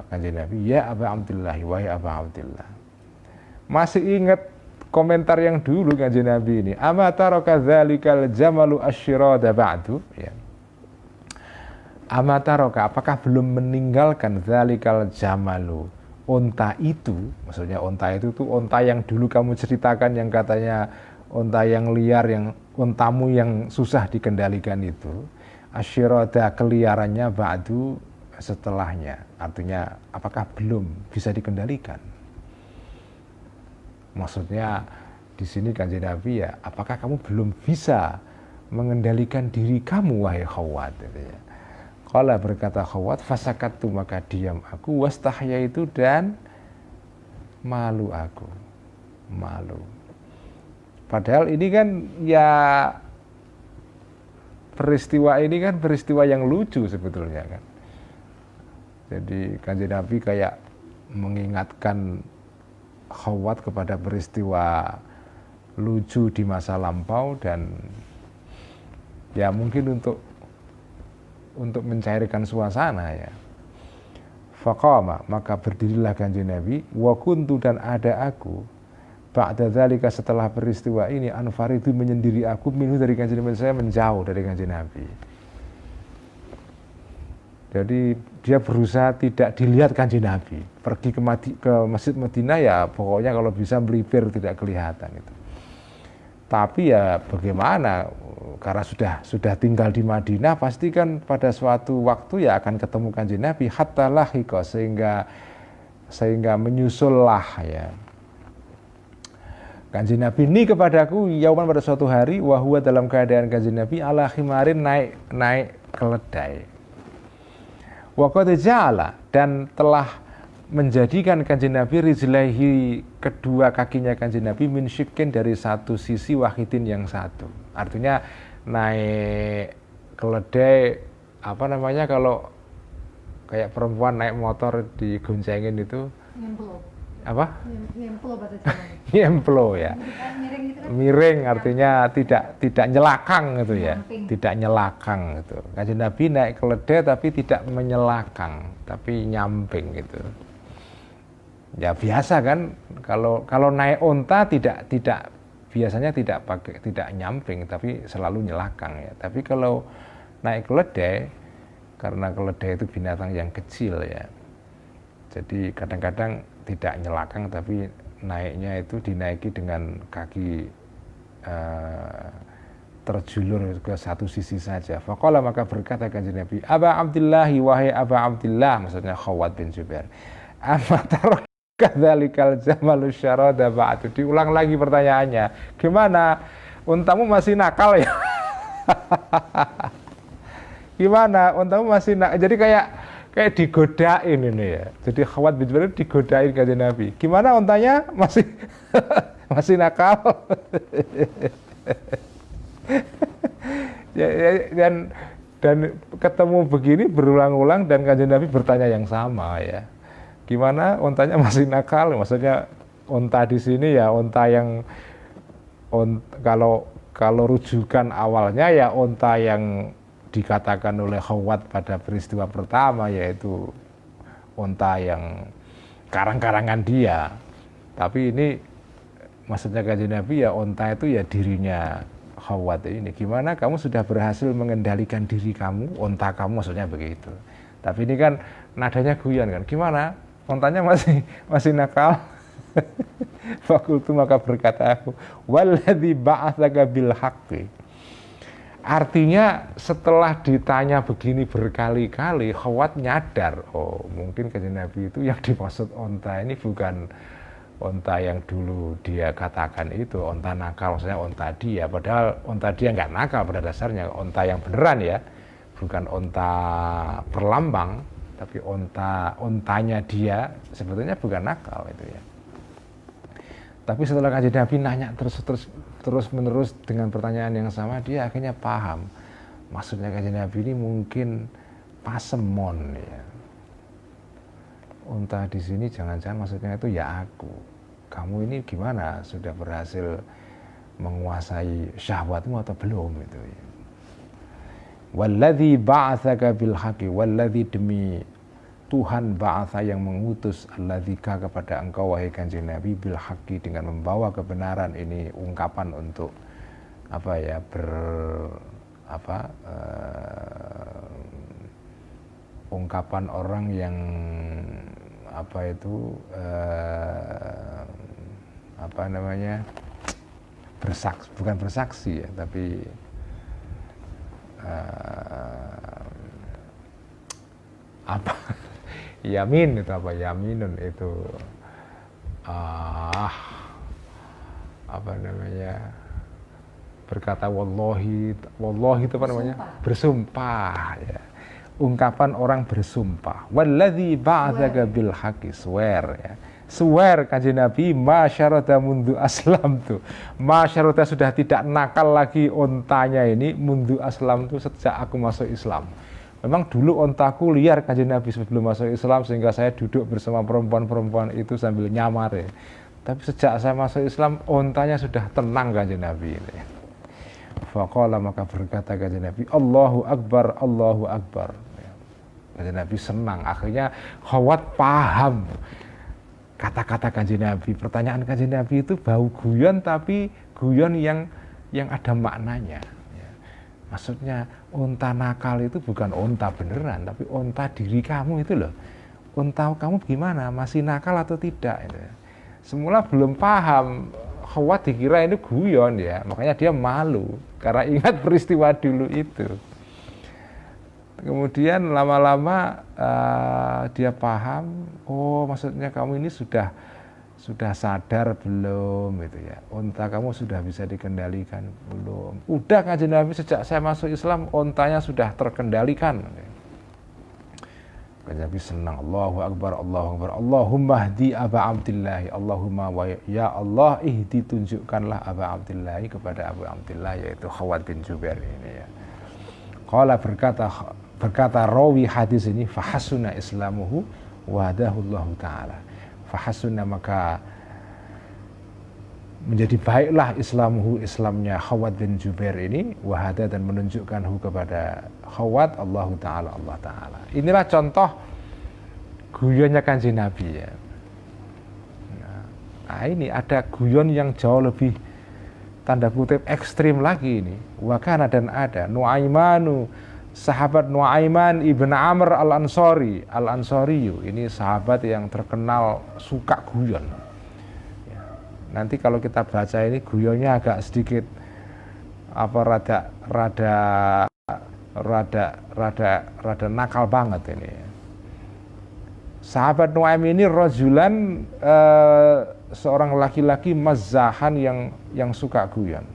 kanjeng Nabi, ya Aba Abdillah, wahai Aba Abdillah, masih ingat komentar yang dulu Kanjeng Nabi ini, ama taraka dzalikal jamalu asyirada ba'du, ya. Ama taraka, apakah belum meninggalkan dzalikal jamalu, onta itu, maksudnya onta itu tuh onta yang dulu kamu ceritakan yang katanya onta yang liar, yang ontamu yang susah dikendalikan itu, asyirada keliarannya ba'du setelahnya, artinya apakah belum bisa dikendalikan? Maksudnya di sini Kanjeng Nabi ya, apakah kamu belum bisa mengendalikan diri kamu wahai Khawwat, gitu ya. Qala berkata Khawwat, fasakattu maka diam aku, wastahya itu dan malu aku, malu. Padahal ini kan ya peristiwa ini kan peristiwa yang lucu sebetulnya kan. Jadi Kanjeng Nabi kayak mengingatkan Khawwat kepada peristiwa lucu di masa lampau, dan ya mungkin untuk mencairkan suasana ya. Faqama, maka berdirilah Kanjeng Nabi, wa kuntu, dan ada aku, ba'da dzalika, setelah peristiwa ini, anfaridu, menyendiri aku, minhu, dari Kanjeng Nabi, saya menjauh dari Kanjeng Nabi. Jadi dia berusaha tidak dilihat Kanjeng Nabi. Pergi ke Masjid Madinah ya pokoknya kalau bisa melipir tidak kelihatan itu. Tapi ya bagaimana, karena sudah tinggal di Madinah, pasti kan pada suatu waktu ya akan ketemu Kanjeng Nabi, hatta lahiqa, sehingga menyusullah ya Kanjeng Nabi ini kepadaku yauman, pada suatu hari, wahwa, dalam keadaan Kanjeng Nabi ala khimarin, naik keledai. Wa qad ja'ala, dan telah menjadikan Kanjeng Nabi rijlaihi, kedua kakinya Kanjeng Nabi, min syikin, dari satu sisi, wahidin, yang satu. Artinya naik keledai, apa namanya kalau kayak perempuan naik motor digoncengin itu, apa? Nyemplo bahasa Jawa. Nyemplo ya. Miring gitu kan? Miring artinya tidak nyelakang gitu ya. Nyamping. Tidak nyelakang gitu. Kanjeng Nabi naik keledai tapi tidak menyelakang, tapi nyamping gitu. Ya biasa kan, kalau naik onta tidak biasanya tidak nyamping, tapi selalu nyelakang ya. Tapi kalau naik keledai, karena keledai itu binatang yang kecil ya. Jadi kadang-kadang tidak nyelakang, tapi naiknya itu dinaiki dengan kaki terjulur ke satu sisi saja. Faqala, maka berkata Kanjeng Nabi, Aba Abdillahi, wahai Aba Abdillah, maksudnya Khawwat bin Jubair, amma taraka dzalikal jamalu syarada ba'du. Diulang lagi pertanyaannya, gimana, untamu masih nakal ya? Gimana, untamu masih nakal? Jadi kayak digodain ini ya. Jadi Khawwat bin Jubair digodain Kanjeng Nabi. Gimana untanya masih masih nakal? dan ketemu begini berulang-ulang, dan Kanjeng Nabi bertanya yang sama ya. Gimana untanya masih nakal? Maksudnya unta di sini ya unta yang kalau rujukan awalnya ya unta yang dikatakan oleh Khawwat pada peristiwa pertama, yaitu unta yang karang-karangan dia. Tapi ini maksudnya Kanjeng Nabi ya unta itu ya dirinya Khawwat ini. Gimana kamu sudah berhasil mengendalikan diri kamu, unta kamu, maksudnya begitu. Tapi ini kan nadanya guyon kan. Gimana? Untanya masih nakal? Fakultu, maka berkata aku, walladzi ba'atsaka bil haqqi. Artinya setelah ditanya begini berkali-kali, Khawwat nyadar, oh mungkin Kanjeng Nabi itu yang dimaksud onta ini bukan onta yang dulu dia katakan itu, onta nakal, maksudnya onta dia. Padahal onta dia nggak nakal pada dasarnya, onta yang beneran ya, bukan onta perlambang, tapi ontanya dia sebetulnya bukan nakal itu ya. Tapi setelah Kanjeng Nabi nanya terus menerus dengan pertanyaan yang sama, dia akhirnya paham. Maksudnya Kanjeng Nabi ini mungkin pasemon ya. Unta di sini jangan-jangan maksudnya itu ya aku. Kamu ini gimana? Sudah berhasil menguasai syahwatmu atau belum itu ya. Walladzi ba'atsaka bil haqqi, walladzi Tuhan ba'atha yang mengutus alladzika kepada engkau wahai kanjeng Nabi bil haqqi dengan membawa kebenaran. Ini ungkapan untuk apa ya, ungkapan orang yang apa itu apa namanya, bersaksi, bukan bersaksi ya, tapi apa yamin itu apa, yaminun itu apa namanya, berkata wallahi, wallahi itu apa namanya, bersumpah ya, ungkapan orang bersumpah. Walladzi ba'atsaka bil haqqi, swear ya, swear kanjeng Nabi, masyarata mundu aslam tuh, masyarata sudah tidak nakal lagi ontanya ini, mundu aslam tuh sejak aku masuk Islam. Memang dulu ontaku liar kanjeng Nabi sebelum masuk Islam, sehingga saya duduk bersama perempuan-perempuan itu sambil nyamar ya. Tapi sejak saya masuk Islam, ontanya sudah tenang kanjeng Nabi ini. Faqala, maka berkata kanjeng Nabi, Allahu Akbar, Allahu Akbar. Kanjeng Nabi senang, akhirnya Khawat paham kata-kata kanjeng Nabi. Pertanyaan kanjeng Nabi itu bau guyon, tapi guyon yang ada maknanya. Maksudnya unta nakal itu bukan unta beneran, tapi unta diri kamu itu loh. Unta kamu gimana, masih nakal atau tidak? Itu. Semula belum paham, Khawat dikira ini guyon ya, makanya dia malu karena ingat peristiwa dulu itu. Kemudian lama-lama dia paham, oh maksudnya kamu ini sudah sadar belum gitu ya, unta kamu sudah bisa dikendalikan belum? Udah kanjeng Nabi, sejak saya masuk Islam untanya sudah terkendalikan. Kanjeng Nabi senang, Allahu Akbar, Allahu Akbar, Allahumma hdi Aba Abdillahi, Allahumma wa ya Allah ihdi, tunjukkanlah Aba Abdillahi kepada Abu Abdillah, yaitu Khawat bin Jubair ini ya. Qala, berkata rawi hadis ini, fahasuna islamuhu wa hadahullahu ta'ala. Fahasuna, maka menjadi baiklah islamuhu, Islamnya Khawat bin Jubair ini, wahada, dan menunjukkan kepada Khawat Allah Ta'ala. Inilah contoh guyonnya kanjeng Nabi ya. Nah ini ada guyon yang jauh lebih tanda kutip ekstrim lagi ini. Wakana, dan ada Nu'aimanu, sahabat Nu'aiman ibn Amr al-Ansari, al-Ansariyu, ini sahabat yang terkenal suka guyon. Ya. Nanti kalau kita baca ini guyonnya agak sedikit apa, rada nakal banget ini. Sahabat Nu'aim ini rajulan, seorang laki-laki mazzahan yang suka guyon.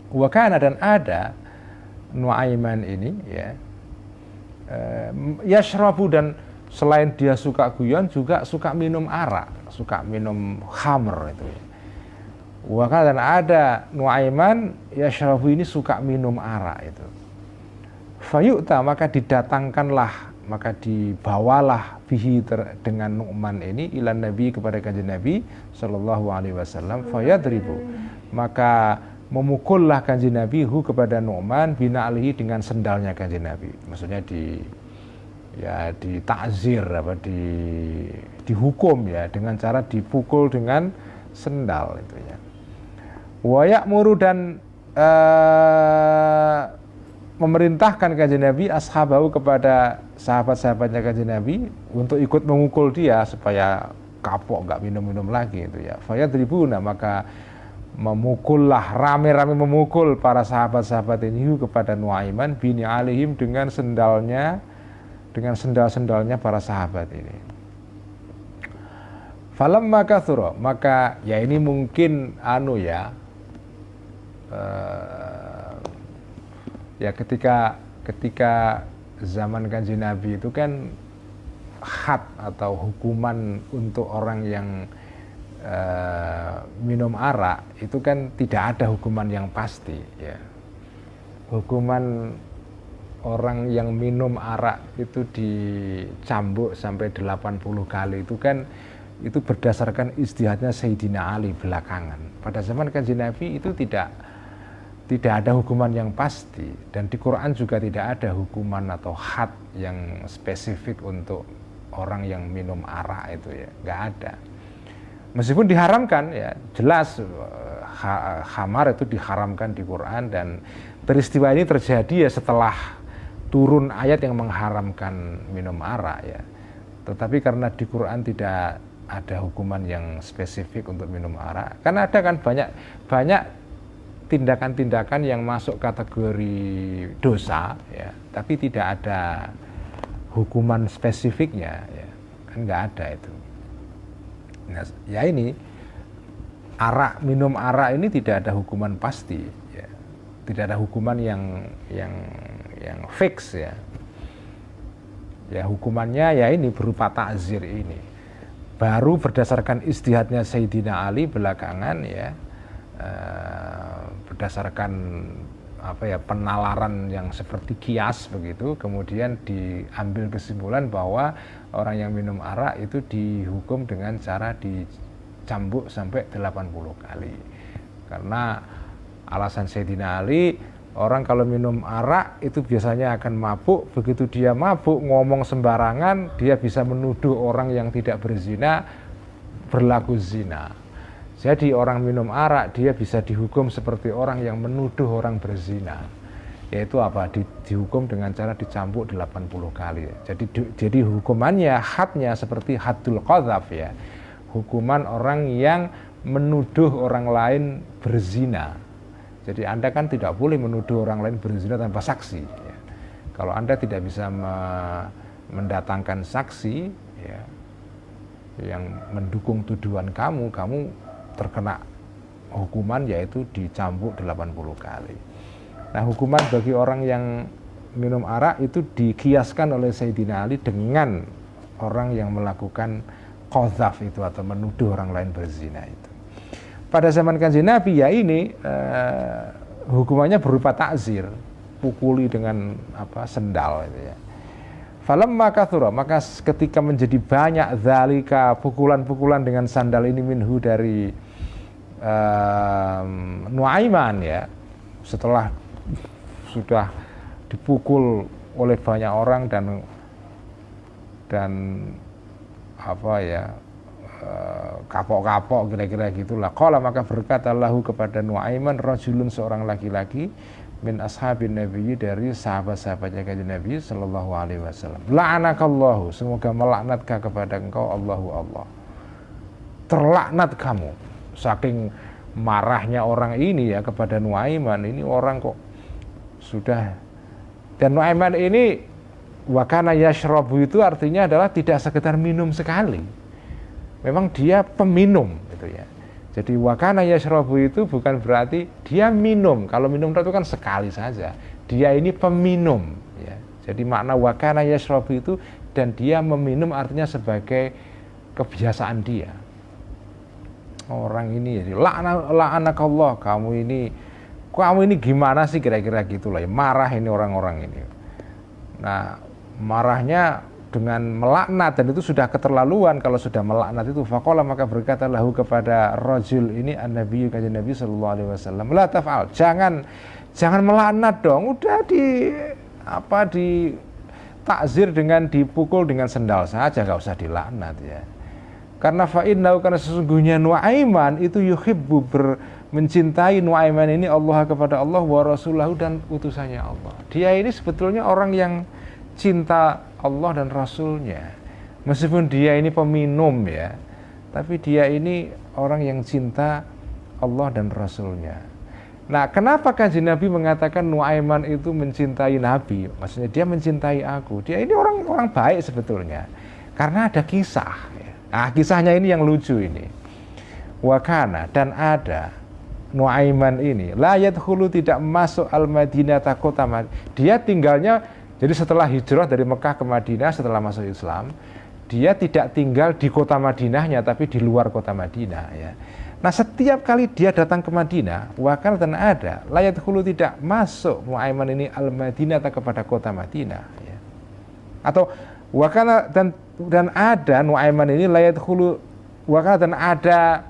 Wakana, dan ada Nu'aiman ini ya, yashrabu, dan selain dia suka guyon juga suka minum arak, suka minum khamr itu ya. Wakana, dan ada Nu'aiman yashrabu ini suka minum arak itu. Fayu'ta, maka didatangkanlah, maka dibawalah bihi, dengan Nu'man ini, ilan Nabi, kepada kanjeng Nabi sallallahu alaihi wasallam. Fayadribu, maka memukullah kanjeng Nabi kepada Nu'man bina alihi, dengan sendalnya kanjeng Nabi. Maksudnya ditakzir, dihukum ya, dengan cara dipukul dengan sendal itu ya. Wa ya'muru, dan memerintahkan kanjeng Nabi ashabahu, kepada sahabat-sahabatnya kanjeng Nabi untuk ikut memukul dia supaya kapok, enggak minum-minum lagi itu ya. Fayadribuna, maka memukullah, rame-rame memukul para sahabat-sahabat ini kepada Nu'aiman bini alihim, dengan sendal-sendalnya para sahabat ini. Falamma kathura, maka ya ini mungkin ya ketika zaman kanjeng Nabi itu kan had atau hukuman untuk orang yang minum arak itu kan tidak ada hukuman yang pasti ya. Hukuman orang yang minum arak itu dicambuk sampai 80 kali itu kan, itu berdasarkan ijtihadnya Sayyidina Ali belakangan. Pada zaman kanjeng Nabi itu tidak ada hukuman yang pasti, dan di Quran juga tidak ada hukuman atau had yang spesifik untuk orang yang minum arak itu ya, nggak ada. Meskipun diharamkan ya, jelas khamar itu diharamkan di Quran, dan peristiwa ini terjadi ya setelah turun ayat yang mengharamkan minum arak ya. Tetapi karena di Quran tidak ada hukuman yang spesifik untuk minum arak, karena ada kan banyak tindakan-tindakan yang masuk kategori dosa ya, tapi tidak ada hukuman spesifiknya ya, kan nggak ada itu. Nah, ya ini minum arak ini tidak ada hukuman pasti ya, tidak ada hukuman yang fix ya. Ya hukumannya ya ini berupa takzir ini. Baru berdasarkan ijtihadnya Sayyidina Ali belakangan ya, berdasarkan penalaran yang seperti kias begitu, kemudian diambil kesimpulan bahwa orang yang minum arak itu dihukum dengan cara dicambuk sampai 80 kali. Karena alasan Sayyidina Ali, orang kalau minum arak itu biasanya akan mabuk, begitu dia mabuk ngomong sembarangan, dia bisa menuduh orang yang tidak berzina berlaku zina. Jadi orang minum arak dia bisa dihukum seperti orang yang menuduh orang berzina. Yaitu apa? Dihukum dengan cara dicambuk 80 kali. Jadi hukumannya, hadnya seperti haddul qadzaf ya. Hukuman orang yang menuduh orang lain berzina. Jadi Anda kan tidak boleh menuduh orang lain berzina tanpa saksi ya. Kalau Anda tidak bisa mendatangkan saksi ya, yang mendukung tuduhan kamu terkena hukuman yaitu dicambuk 80 kali. Nah, hukuman bagi orang yang minum arak itu dikiaskan oleh Sayyidina Ali dengan orang yang melakukan qadzaf itu atau menuduh orang lain berzina itu. Pada zaman Kanjeng Nabi ya ini hukumannya berupa takzir, pukuli dengan sendal itu ya. Falamma kathura, maka ketika menjadi banyak zalika pukulan-pukulan dengan sandal ini minhu dari Nuaiman ya, setelah sudah dipukul oleh banyak orang dan kapok-kapok kira-kira gitulah. Qala, maka berkata lahu kepada Nuaiman, rajulun, seorang laki-laki, min ashabin Nabi, dari sahabat-sahabatnya Kanjeng Nabi sallallahu alaihi wasallam. La'anakallahu, semoga melaknatkah kepada engkau Allah. Terlaknat kamu. Saking marahnya orang ini ya kepada Nuaiman, ini orang kok sudah, dan Nuaiman ini wakana yashrabu itu artinya adalah tidak sekedar minum sekali. Memang dia peminum gitu ya. Jadi wakana yashrabu itu bukan berarti dia minum. Kalau minum itu kan sekali saja. Dia ini peminum ya. Jadi makna wakana yashrabu itu, dan dia meminum artinya sebagai kebiasaan dia. Orang ini ya, la'anakallah, kamu ini gimana sih kira-kira gitulah ya. Marah ini orang-orang ini. Nah, marahnya dengan melaknat, dan itu sudah keterlaluan. Kalau sudah melaknat itu, faqala, maka berkata lahu kepada rajul ini an-nabi, Kanjeng Nabi sallallahu alaihi wasallam, la taf'al, jangan melaknat dong, udah di takzir dengan dipukul dengan sendal saja, enggak usah dilaknat ya. Karena karena sesungguhnya Nuaiman itu yuhibbu, mencintai Nuaiman ini Allah, kepada Allah, wa rasulahu, dan utusannya Allah. Dia ini sebetulnya orang yang cinta Allah dan Rasulnya. Meskipun dia ini peminum ya, tapi dia ini orang yang cinta Allah dan Rasulnya. Nah, kenapa Kanjeng Nabi mengatakan Nuaiman itu mencintai Nabi? Maksudnya dia mencintai aku. Dia ini orang baik sebetulnya. Karena ada kisah ya. Nah, kisahnya ini yang lucu ini. Wakana, dan ada Nuaiman ini la yadkhulu, tidak masuk al-Madinah, kota Madinah. Dia tinggalnya, jadi setelah hijrah dari Mekah ke Madinah, setelah masuk Islam, dia tidak tinggal di kota Madinahnya, tapi di luar kota Madinah ya. Nah, setiap kali dia datang ke Madinah, wakal, dan ada la yadkhulu, tidak masuk Nuaiman ini al-Madinah, kepada kota Madinah ya. Atau wakala, dan ada Nuaiman ini layat khulu, wakala, dan ada,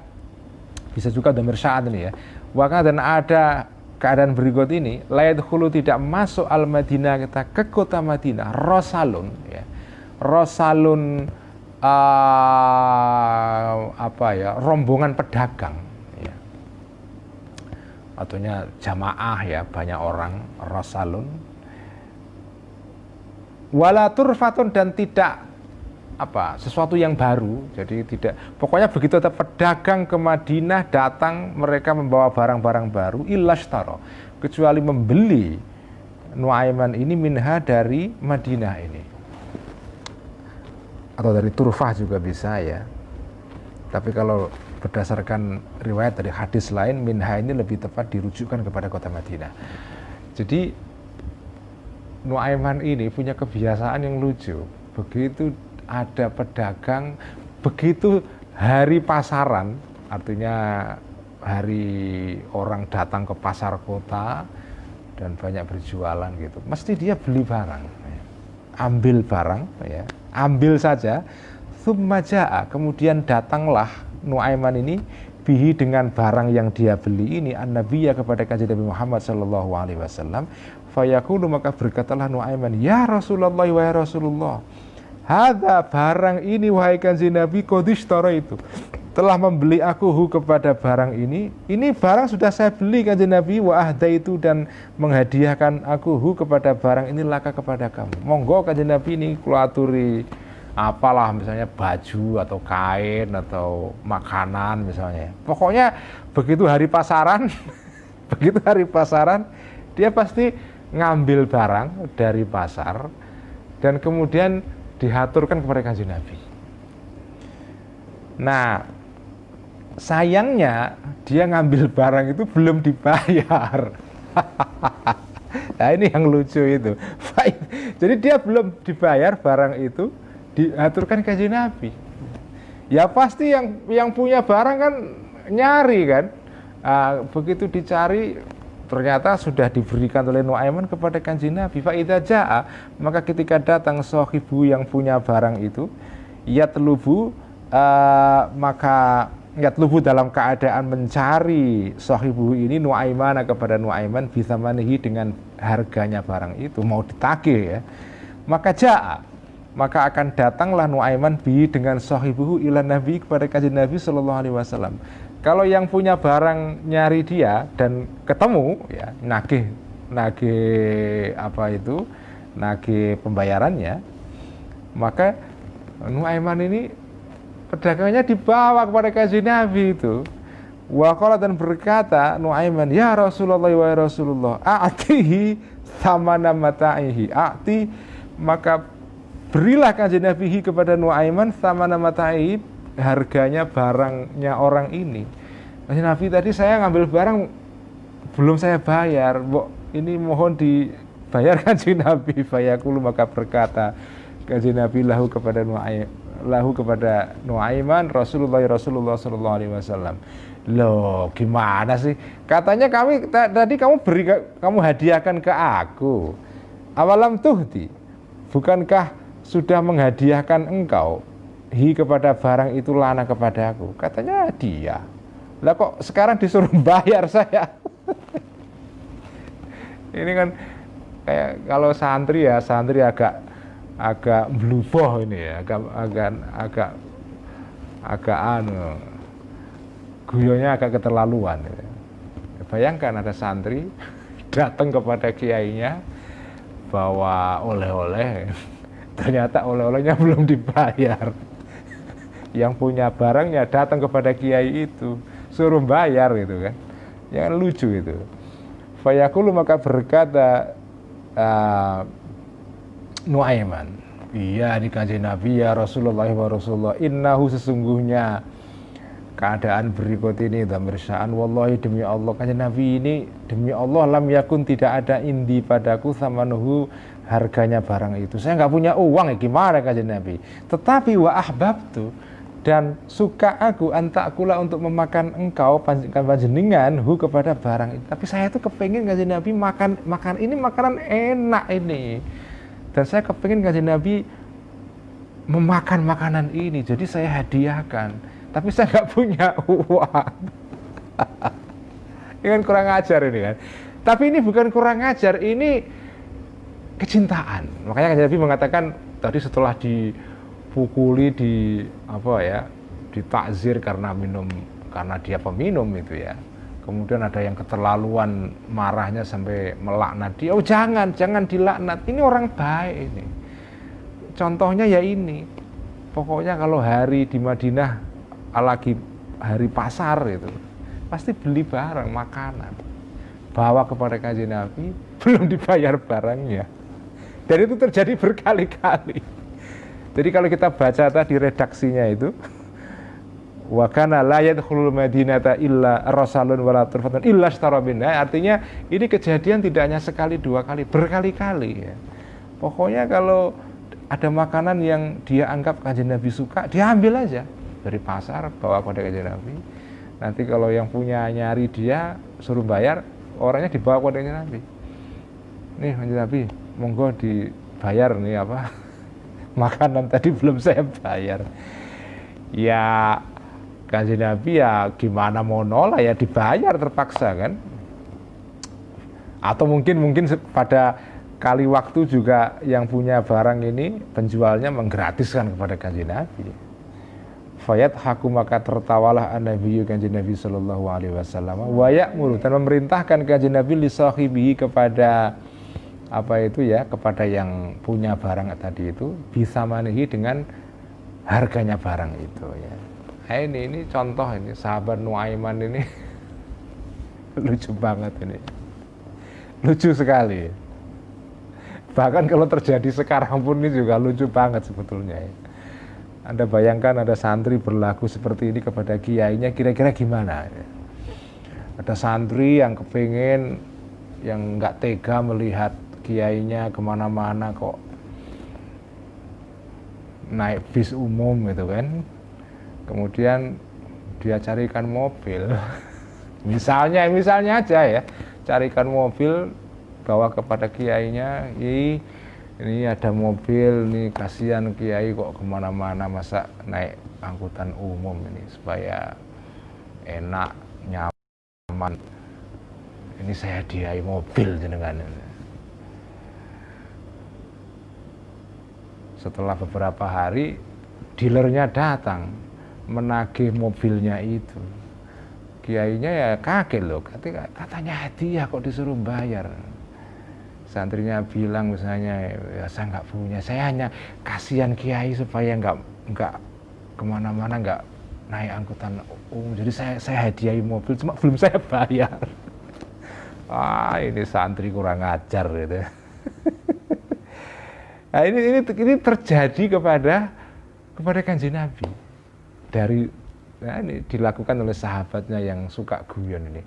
bisa juga dhamir syaat ini ya, wakala, dan ada keadaan berikut ini, layat khulu, tidak masuk al-Madinah, kita ke kota Madinah, rosalun ya. rosalun rombongan pedagang ya. Artinya jamaah ya, banyak orang, rosalun. Wala turfatun, dan tidak sesuatu yang baru. Jadi tidak, pokoknya begitu ada pedagang ke Madinah datang, mereka membawa barang-barang baru, illashtara, kecuali membeli Nuaiman ini minha dari Madinah ini, atau dari Turfah juga bisa ya. Tapi kalau berdasarkan riwayat dari hadis lain, minha ini lebih tepat dirujukkan kepada kota Madinah. Jadi Nuaiman ini punya kebiasaan yang lucu. Begitu ada pedagang, begitu hari pasaran, artinya hari orang datang ke pasar kota dan banyak berjualan gitu, mesti dia beli barang, ambil barang ya, ambil saja. Tsumma jaa, kemudian datanglah Nuaiman ini bihi, dengan barang yang dia beli ini, an-nabiyya, kepada kanjeng Nabi Muhammad sallallahu alaihi wasallam. Fayaqulu, maka berkatalah Nuaiman, ya Rasulullah, wahai Rasulullah, hadza, barang ini wahai kanjeng Nabi, qadishtara, itu telah membeli aku hu, kepada barang ini barang sudah saya beli kanjeng Nabi, wa ahdaitu, dan menghadiahkan aku hu, kepada barang ini, laka, kepada kamu. Monggo kanjeng Nabi ini kula aturi apalah, misalnya baju atau kain atau makanan misalnya. Pokoknya begitu hari pasaran begitu hari pasaran dia pasti ngambil barang dari pasar dan kemudian dihaturkan kepada kanjeng Nabi. Nah, sayangnya dia ngambil barang itu belum dibayar. Nah, ini yang lucu itu. Jadi dia belum dibayar barang itu, diaturkan kanjeng Nabi. Ya pasti yang punya barang kan nyari kan. Begitu dicari ternyata sudah diberikan oleh Nuaiman kepada kanjeng Nabi. Fa idza jaa, maka ketika datang sahibu yang punya barang itu, yatlubu, maka yatlubu dalam keadaan mencari sahibu ini Nuaiman, kepada Nuaiman, bithamanihi, dengan harganya barang itu, mau ditagih ya. Maka jaa, maka akan datanglah Nuaiman bi, dengan sahibuhu, ila Nabi, kepada kanjeng Nabi sallallahu alaihi wasallam. Kalau yang punya barang nyari dia dan ketemu ya, nagih nagih pembayarannya, maka Nuaiman ini pedagangnya dibawa kepada kanjeng Nabi itu. Wa qala, dan berkata Nuaiman, ya Rasulullah, wa Rasulullah, a'tihi thamana mata'ihi, a'ti, maka berilah kanjeng Nabi kepada Nuaiman thamana mata'ihi, harganya barangnya orang ini. Kanjeng Nabi, tadi saya ngambil barang belum saya bayar, ini mohon dibayar kanjeng Nabi. Fayaqulu, maka berkata kanjeng Nabi lahu, kepada Nuaiman, Rasulullah sallallahu alaihi wasallam. Loh, gimana sih? Katanya tadi kamu hadiahkan ke aku. Awalam tuhti, bukankah sudah menghadiahkan engkau kepada barang itu, lana, kepada aku? Katanya dia. Lah kok sekarang disuruh bayar saya? Ini kan kayak kalau santri agak bluboh ini ya, agak guyonnya agak keterlaluan ya. Bayangkan ada santri datang kepada kiainya bawa oleh-oleh, ternyata oleh-olehnya belum dibayar. Yang punya barangnya datang kepada kiai itu, suruh bayar gitu kan. Ya kan lucu itu. Fayaqulu, maka berkata Nuaiman, iya di kanjeng Nabi, ya Rasulullah wa Rasulullah, innahu, sesungguhnya keadaan berikut ini, damirsaan, wallahi, demi Allah, kanjeng Nabi ini demi Allah, lam yakun, tidak ada indi padaku, samanuhu, harganya barang itu. Saya nggak punya uang ya, gimana kanjeng Nabi? Tetapi wa ahbabtu, dan suka aku, antakula, untuk memakan engkau panjenengan hu, kepada barang itu. Tapi saya tuh kepengin kanjeng Nabi makan ini, makanan enak ini. Dan saya kepingin kanjeng Nabi memakan makanan ini, jadi saya hadiahkan. Tapi saya nggak punya uang. Ini kan kurang ajar ini kan. Tapi ini bukan kurang ajar, ini kecintaan. Makanya kanjeng Nabi mengatakan, tadi setelah dipukuli, ditakzir karena dia peminum itu ya. Kemudian ada yang keterlaluan, marahnya sampai melaknat dia. Oh jangan dilaknat, ini orang baik ini. Contohnya ya ini, pokoknya kalau hari di Madinah lagi hari pasar itu, pasti beli barang, makanan, bawa kepada Kanjeng Nabi, belum dibayar barangnya. Dan itu terjadi berkali-kali. Jadi kalau kita baca tadi redaksinya itu, wa kana la yadkhulul madinata illa rasulun wala turfatun illa astarabina, artinya ini kejadian tidak hanya sekali dua kali, berkali-kali ya. Pokoknya kalau ada makanan yang dia anggap Kanjeng Nabi suka, dia ambil aja dari pasar, bawa kepada Kanjeng Nabi. Nanti kalau yang punya nyari dia suruh bayar, orangnya dibawa kepada Kanjeng Nabi. Nih Kanjeng Nabi, monggo dibayar nih makanan tadi belum saya bayar. Ya Kanjeng Nabi ya gimana mau nolak, ya dibayar terpaksa kan. Atau mungkin pada kali waktu juga yang punya barang ini penjualnya menggratiskan kepada Kanjeng Nabi. Fayat haku, maka tertawalah an-nabiyyu Kanjeng Nabi sallallahu alaihi wasallam wa ya'muru, dan memerintahkan Kanjeng Nabi li sahibihi, kepada kepada yang punya barang tadi itu, bisa manihi, dengan harganya barang itu ya. Ini contoh, ini sahabat Nuaiman ini lucu banget ini, lucu sekali. Bahkan kalau terjadi sekarang pun ini juga lucu banget sebetulnya ya. Anda bayangkan ada santri berlaku seperti ini kepada kiainya, kira-kira gimana ya? Ada santri yang kepingin, yang nggak tega melihat kiainya kemana-mana kok naik bis umum gitu kan, kemudian dia carikan mobil misalnya aja ya, carikan mobil, bawa kepada kiainya, ini ada mobil nih, kasihan kiai kok kemana-mana, masa naik angkutan umum ini supaya enak nyaman, ini saya hadiahi mobil jenengan. Setelah beberapa hari dealernya datang menagih mobilnya itu. Kiainya ya kaget loh, katanya hadiah kok disuruh bayar. Santrinya bilang misalnya, ya saya nggak punya, saya hanya kasihan kiai supaya nggak kemana-mana, nggak naik angkutan umum, jadi saya hadiahi mobil, cuma belum saya bayar. Ini santri kurang ajar gitu. Nah, ini terjadi kepada Kanjeng Nabi ini dilakukan oleh sahabatnya yang suka guyon ini,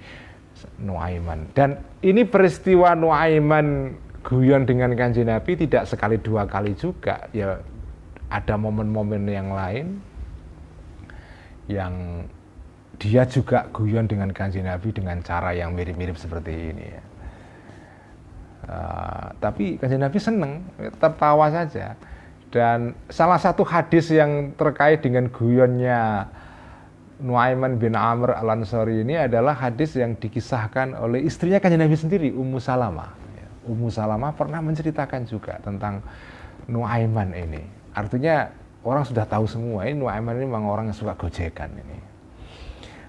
Nuaiman. Dan ini peristiwa Nuaiman guyon dengan Kanjeng Nabi tidak sekali dua kali juga ya, ada momen-momen yang lain yang dia juga guyon dengan Kanjeng Nabi dengan cara yang mirip-mirip seperti ini ya. Tapi Kanjeng Nabi seneng, tertawa saja. Dan salah satu hadis yang terkait dengan guyonnya Nuaiman bin Amr al-Ansari ini adalah hadis yang dikisahkan oleh istrinya Kanjeng Nabi sendiri, Ummu Salamah. Ummu Salamah pernah menceritakan juga tentang Nuaiman ini. Artinya orang sudah tahu semua, ini Nuaiman ini memang orang yang suka gojekan ini.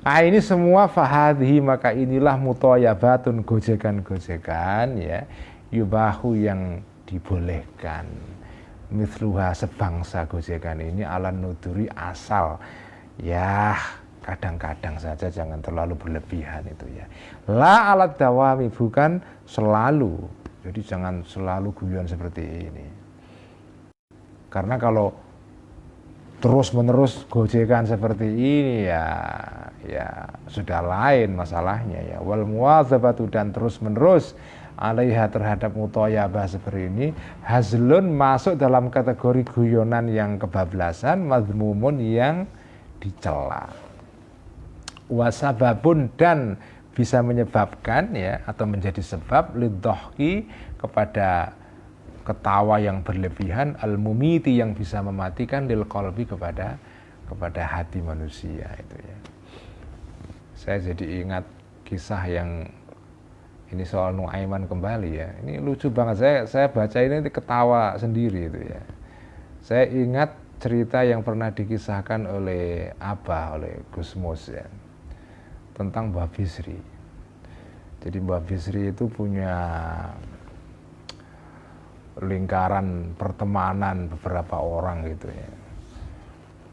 Ini semua fahadhi, maka inilah mutoyabatun, gojekan-gojekan ya, yubahu yang dibolehkan, mithluha sebangsa gojekan ini, ala nuduri asal ya, kadang-kadang saja, jangan terlalu berlebihan itu ya. La alat dawami, bukan selalu, jadi jangan selalu guyon seperti ini. Karena kalau terus-menerus gojekan seperti ini ya sudah lain masalahnya ya. Wal muwadzabatu, dan terus-menerus alaiha, terhadap mutoyabah seperti ini, hazlun, masuk dalam kategori guyonan yang kebablasan, madzmumun, yang dicela. Wasababun, dan bisa menyebabkan ya, atau menjadi sebab lidhohki, kepada ketawa yang berlebihan, al-mumiti, yang bisa mematikan, lil qalbi, kepada hati manusia itu ya. Saya jadi ingat kisah yang ini soal Nuaiman kembali ya. Ini lucu banget, saya baca ini ketawa sendiri itu ya. Saya ingat cerita yang pernah dikisahkan oleh Abah, oleh Gus Mus ya, tentang Mbah Bisri. Jadi Mbah Bisri itu punya lingkaran pertemanan beberapa orang gitu ya,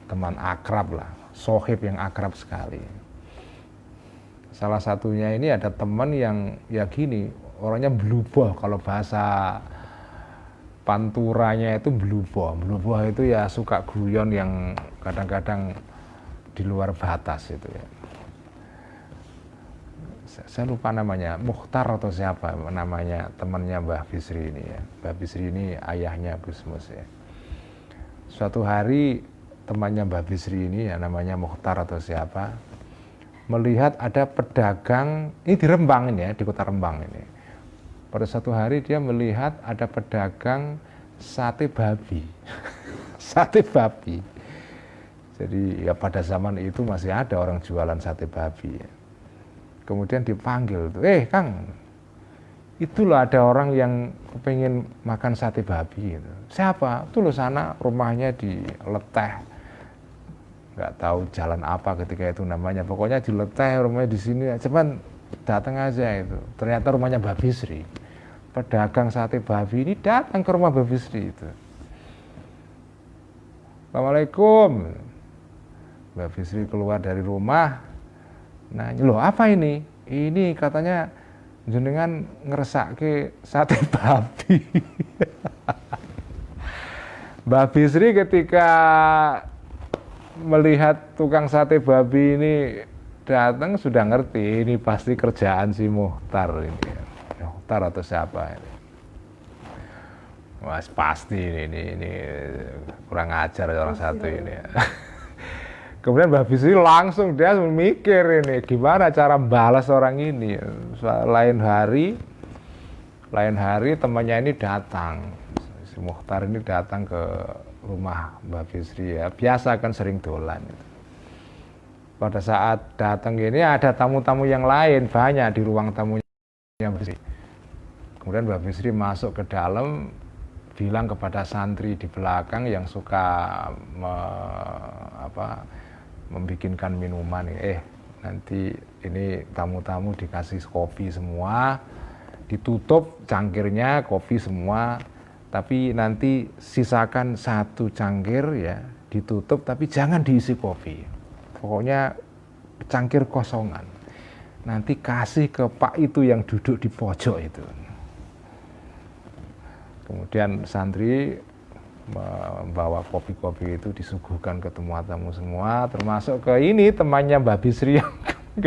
teman akrab lah, sohib yang akrab sekali. Salah satunya ini ada teman yang ya gini, orangnya bluboh, kalau bahasa panturanya itu bluboh. Bluboh itu ya suka guyon yang kadang-kadang di luar batas itu ya. Saya lupa namanya, Mukhtar atau siapa namanya temannya Mbah Bisri ini ya. Mbah Bisri ini ayahnya Gus Mus ya. Suatu hari temannya Mbah Bisri ini ya, namanya Mukhtar atau siapa, melihat ada pedagang, ini di Rembang ini ya, di kota Rembang ini. Pada suatu hari dia melihat ada pedagang sate babi. Sate babi. Jadi ya pada zaman itu masih ada orang jualan sate babi ya. Kemudian dipanggil, Kang, itu loh ada orang yang pengen makan sate babi gitu. Siapa? Itu loh sana rumahnya di Leteh, nggak tahu jalan apa ketika itu namanya, pokoknya di Leteh rumahnya di sini, cuman datang aja itu. Ternyata rumahnya Mbah Bisri. Pedagang sate babi ini datang ke rumah Mbah Bisri itu. Assalamualaikum. Mbah Bisri keluar dari rumah, nanya, loh apa ini? Ini katanya jenengan ngeresake sate babi. Mbah Bisri ketika melihat tukang sate babi ini datang sudah ngerti ini pasti kerjaan si Mukhtar ini. Mukhtar atau siapa ini? Mas pasti ini kurang ajar orang satu ini. Kemudian Mbah Bisri langsung dia mikir ini gimana cara balas orang ini. Lain hari temannya ini datang, si Mukhtar ini datang ke rumah Mbah Bisri ya, biasa kan sering dolan. Pada saat datang ini ada tamu-tamu yang lain banyak di ruang tamunya Mbah Bisri. Kemudian Mbah Bisri masuk ke dalam, bilang kepada santri di belakang yang suka membikinkan minuman, nanti ini tamu-tamu dikasih kopi semua, ditutup cangkirnya kopi semua, tapi nanti sisakan satu cangkir ya, ditutup tapi jangan diisi kopi. Pokoknya cangkir kosongan. Nanti kasih ke Pak itu yang duduk di pojok itu. Kemudian santri membawa kopi-kopi itu disuguhkan ke tamu semua, termasuk ke ini temannya Mbah Bisri yang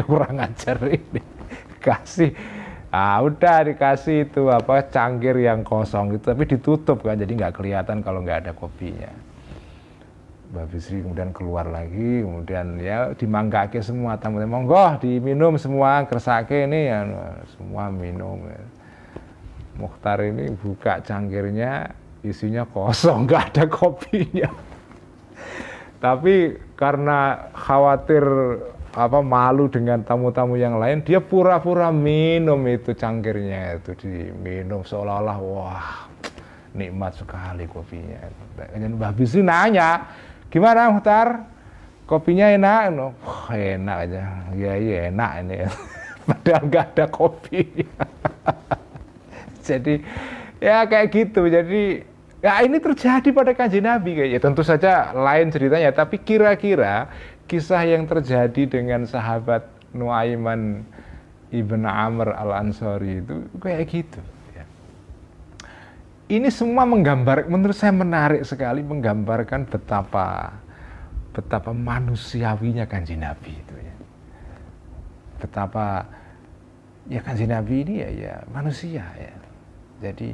kurang ajar ini. Kasih udah dikasih itu cangkir yang kosong itu, tapi ditutup kan, jadi nggak kelihatan kalau nggak ada kopinya. Mbah Bisri kemudian keluar lagi, kemudian ya dimanggake semua tamu, monggo diminum semua, kersake ini ya, semua minum. Mukhtar ini buka cangkirnya, isinya kosong, nggak ada kopinya. Tapi karena khawatir malu dengan tamu-tamu yang lain, dia pura-pura minum itu cangkirnya, itu diminum seolah-olah wah nikmat sekali kopinya. Dan Mbah Bisri nanya, gimana Mukhtar, kopinya enak? Wah, enak aja, iya enak ini. Padahal nggak ada kopi. Jadi ya kayak gitu. Jadi ya ini terjadi pada Kanjeng Nabi kayaknya. Tentu saja lain ceritanya, tapi kira-kira kisah yang terjadi dengan sahabat Nuaiman ibn Amr al-Ansari itu kayak gitu ya. Ini semua menggambar, menurut saya menarik sekali, menggambarkan betapa manusiawinya Kanjeng Nabi itu ya. Betapa ya Kanjeng Nabi ini ya manusia ya. Jadi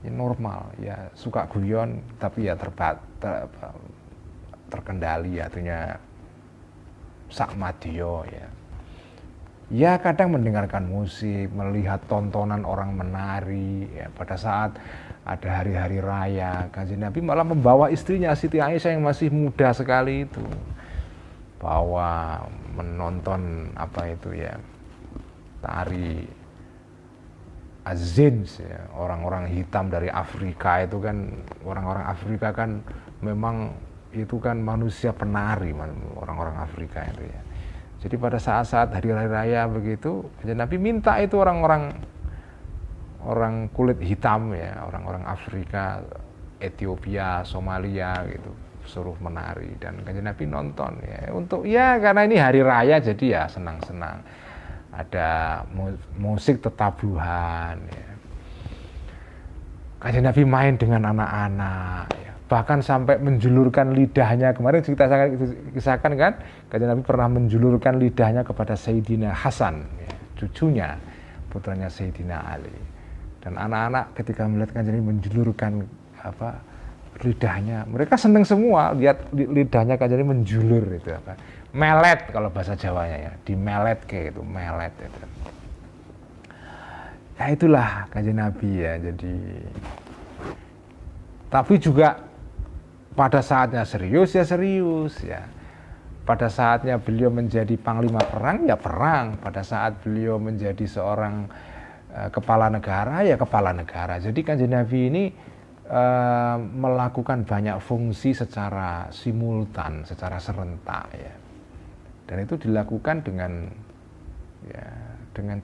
ya normal ya, suka guyon tapi ya terkendali, artinya sak madya ya. Ya kadang mendengarkan musik, melihat tontonan orang menari ya. Pada saat ada hari-hari raya, Kanjeng Nabi malah membawa istrinya Siti Aisyah yang masih muda sekali itu, bawa menonton tari Azins ya, orang-orang hitam dari Afrika itu kan, orang-orang Afrika kan memang itu kan manusia penari, orang-orang Afrika itu ya. Jadi pada saat-saat hari raya begitu, Nabi minta itu orang-orang kulit hitam ya, orang-orang Afrika, Ethiopia, Somalia gitu, suruh menari, dan Kanjeng Nabi nonton ya, untuk ya karena ini hari raya jadi ya senang-senang. Ada musik tetabuhan ya. Kanjeng Nabi main dengan anak-anak ya. Bahkan sampai menjulurkan lidahnya, kemarin kita kisahkan kan, Kanjeng Nabi pernah menjulurkan lidahnya kepada Sayyidina Hasan ya, cucunya, putranya Sayyidina Ali. Dan anak-anak ketika melihat Kanjeng Nabi menjulurkan lidahnya, mereka senang semua lihat lidahnya Kanjeng Nabi menjulur itu melet kalau bahasa Jawanya ya, dimelet kayak gitu, melet itu. Ya itulah Kanjeng Nabi ya. Jadi tapi juga pada saatnya serius ya serius ya. Pada saatnya beliau menjadi panglima perang ya perang. Pada saat beliau menjadi seorang kepala negara ya kepala negara. Jadi Kanjeng Nabi ini melakukan banyak fungsi secara simultan, secara serentak ya. Dan itu dilakukan dengan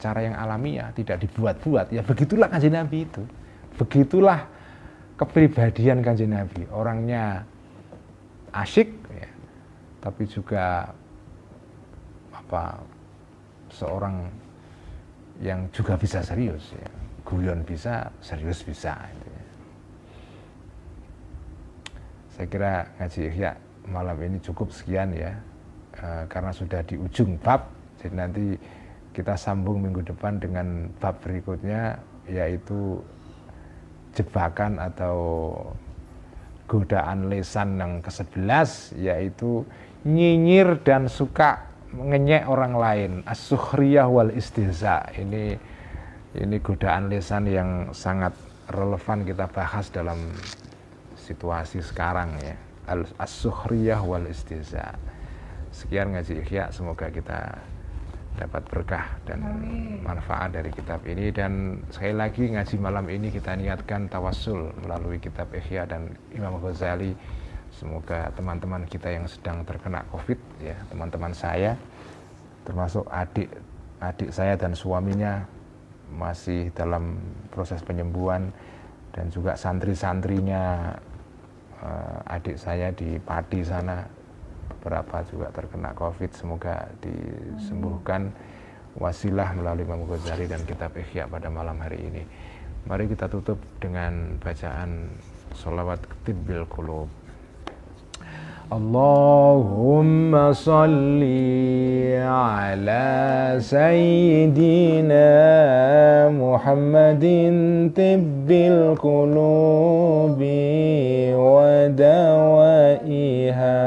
cara yang alamiah, tidak dibuat-buat. Ya begitulah Kanjeng Nabi itu. Begitulah kepribadian Kanjeng Nabi. Orangnya asyik ya, tapi juga seorang yang juga bisa serius ya. Guyon bisa, serius bisa gitu ya. Saya kira ngaji Ihya malam ini cukup sekian ya. Karena sudah di ujung bab, jadi nanti kita sambung minggu depan dengan bab berikutnya, yaitu jebakan atau godaan lisan yang ke-11, yaitu nyinyir dan suka ngenyek orang lain, as-sukhriyah wal istihza. Ini godaan lisan yang sangat relevan kita bahas dalam situasi sekarang ya, as-sukhriyah wal istihza. Sekian ngaji Ihya, semoga kita dapat berkah dan manfaat dari kitab ini. Dan sekali lagi ngaji malam ini kita niatkan tawassul melalui kitab Ihya dan Imam Ghazali. Semoga teman-teman kita yang sedang terkena COVID ya, teman-teman saya termasuk adik saya dan suaminya masih dalam proses penyembuhan, dan juga santri-santrinya adik saya di Pati sana beberapa juga terkena COVID, semoga disembuhkan wasilah melalui Imam Ghazali dan kitab Ihya pada malam hari ini. Mari kita tutup dengan bacaan sholawat tibbil qulub. Allahumma salli ala sayyidina Muhammadin tibbil qulubi wa dawaiha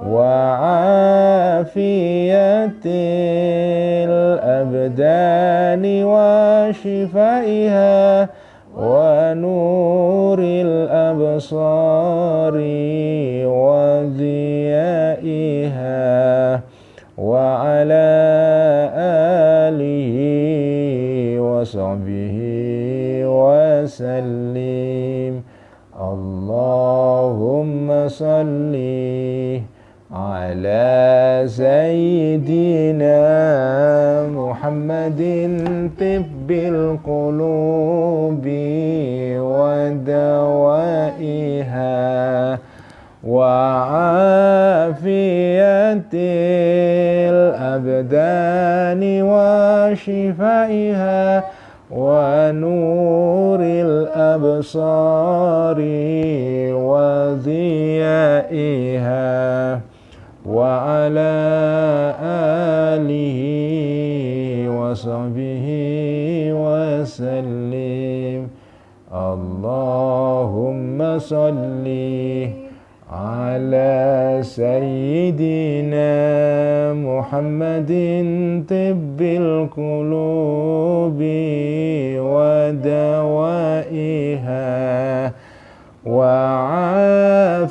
وعافية الأبدان وشفائها ونور الأبصار وضيائها وعلى آله وصحبه وسلم. اللهم صل على سيدنا محمد طب القلوب ودوائها وعافية الأبدان وشفائها ونور الأبصار وضيائها وعلى آله وصحبه وسلم. اللهم صل على سيدنا محمد طب القلوب ودوائها وعافية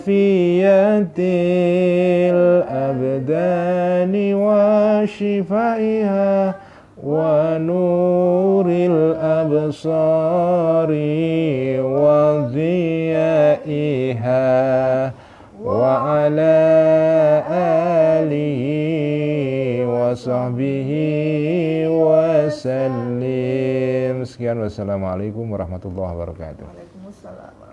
الأبدان وشفائها ونور الأبصار وضيائها وعلى آله وصحبه وسلم. Sekian, wassalamualaikum warahmatullahi wabarakatuh. Waalaikumsalam.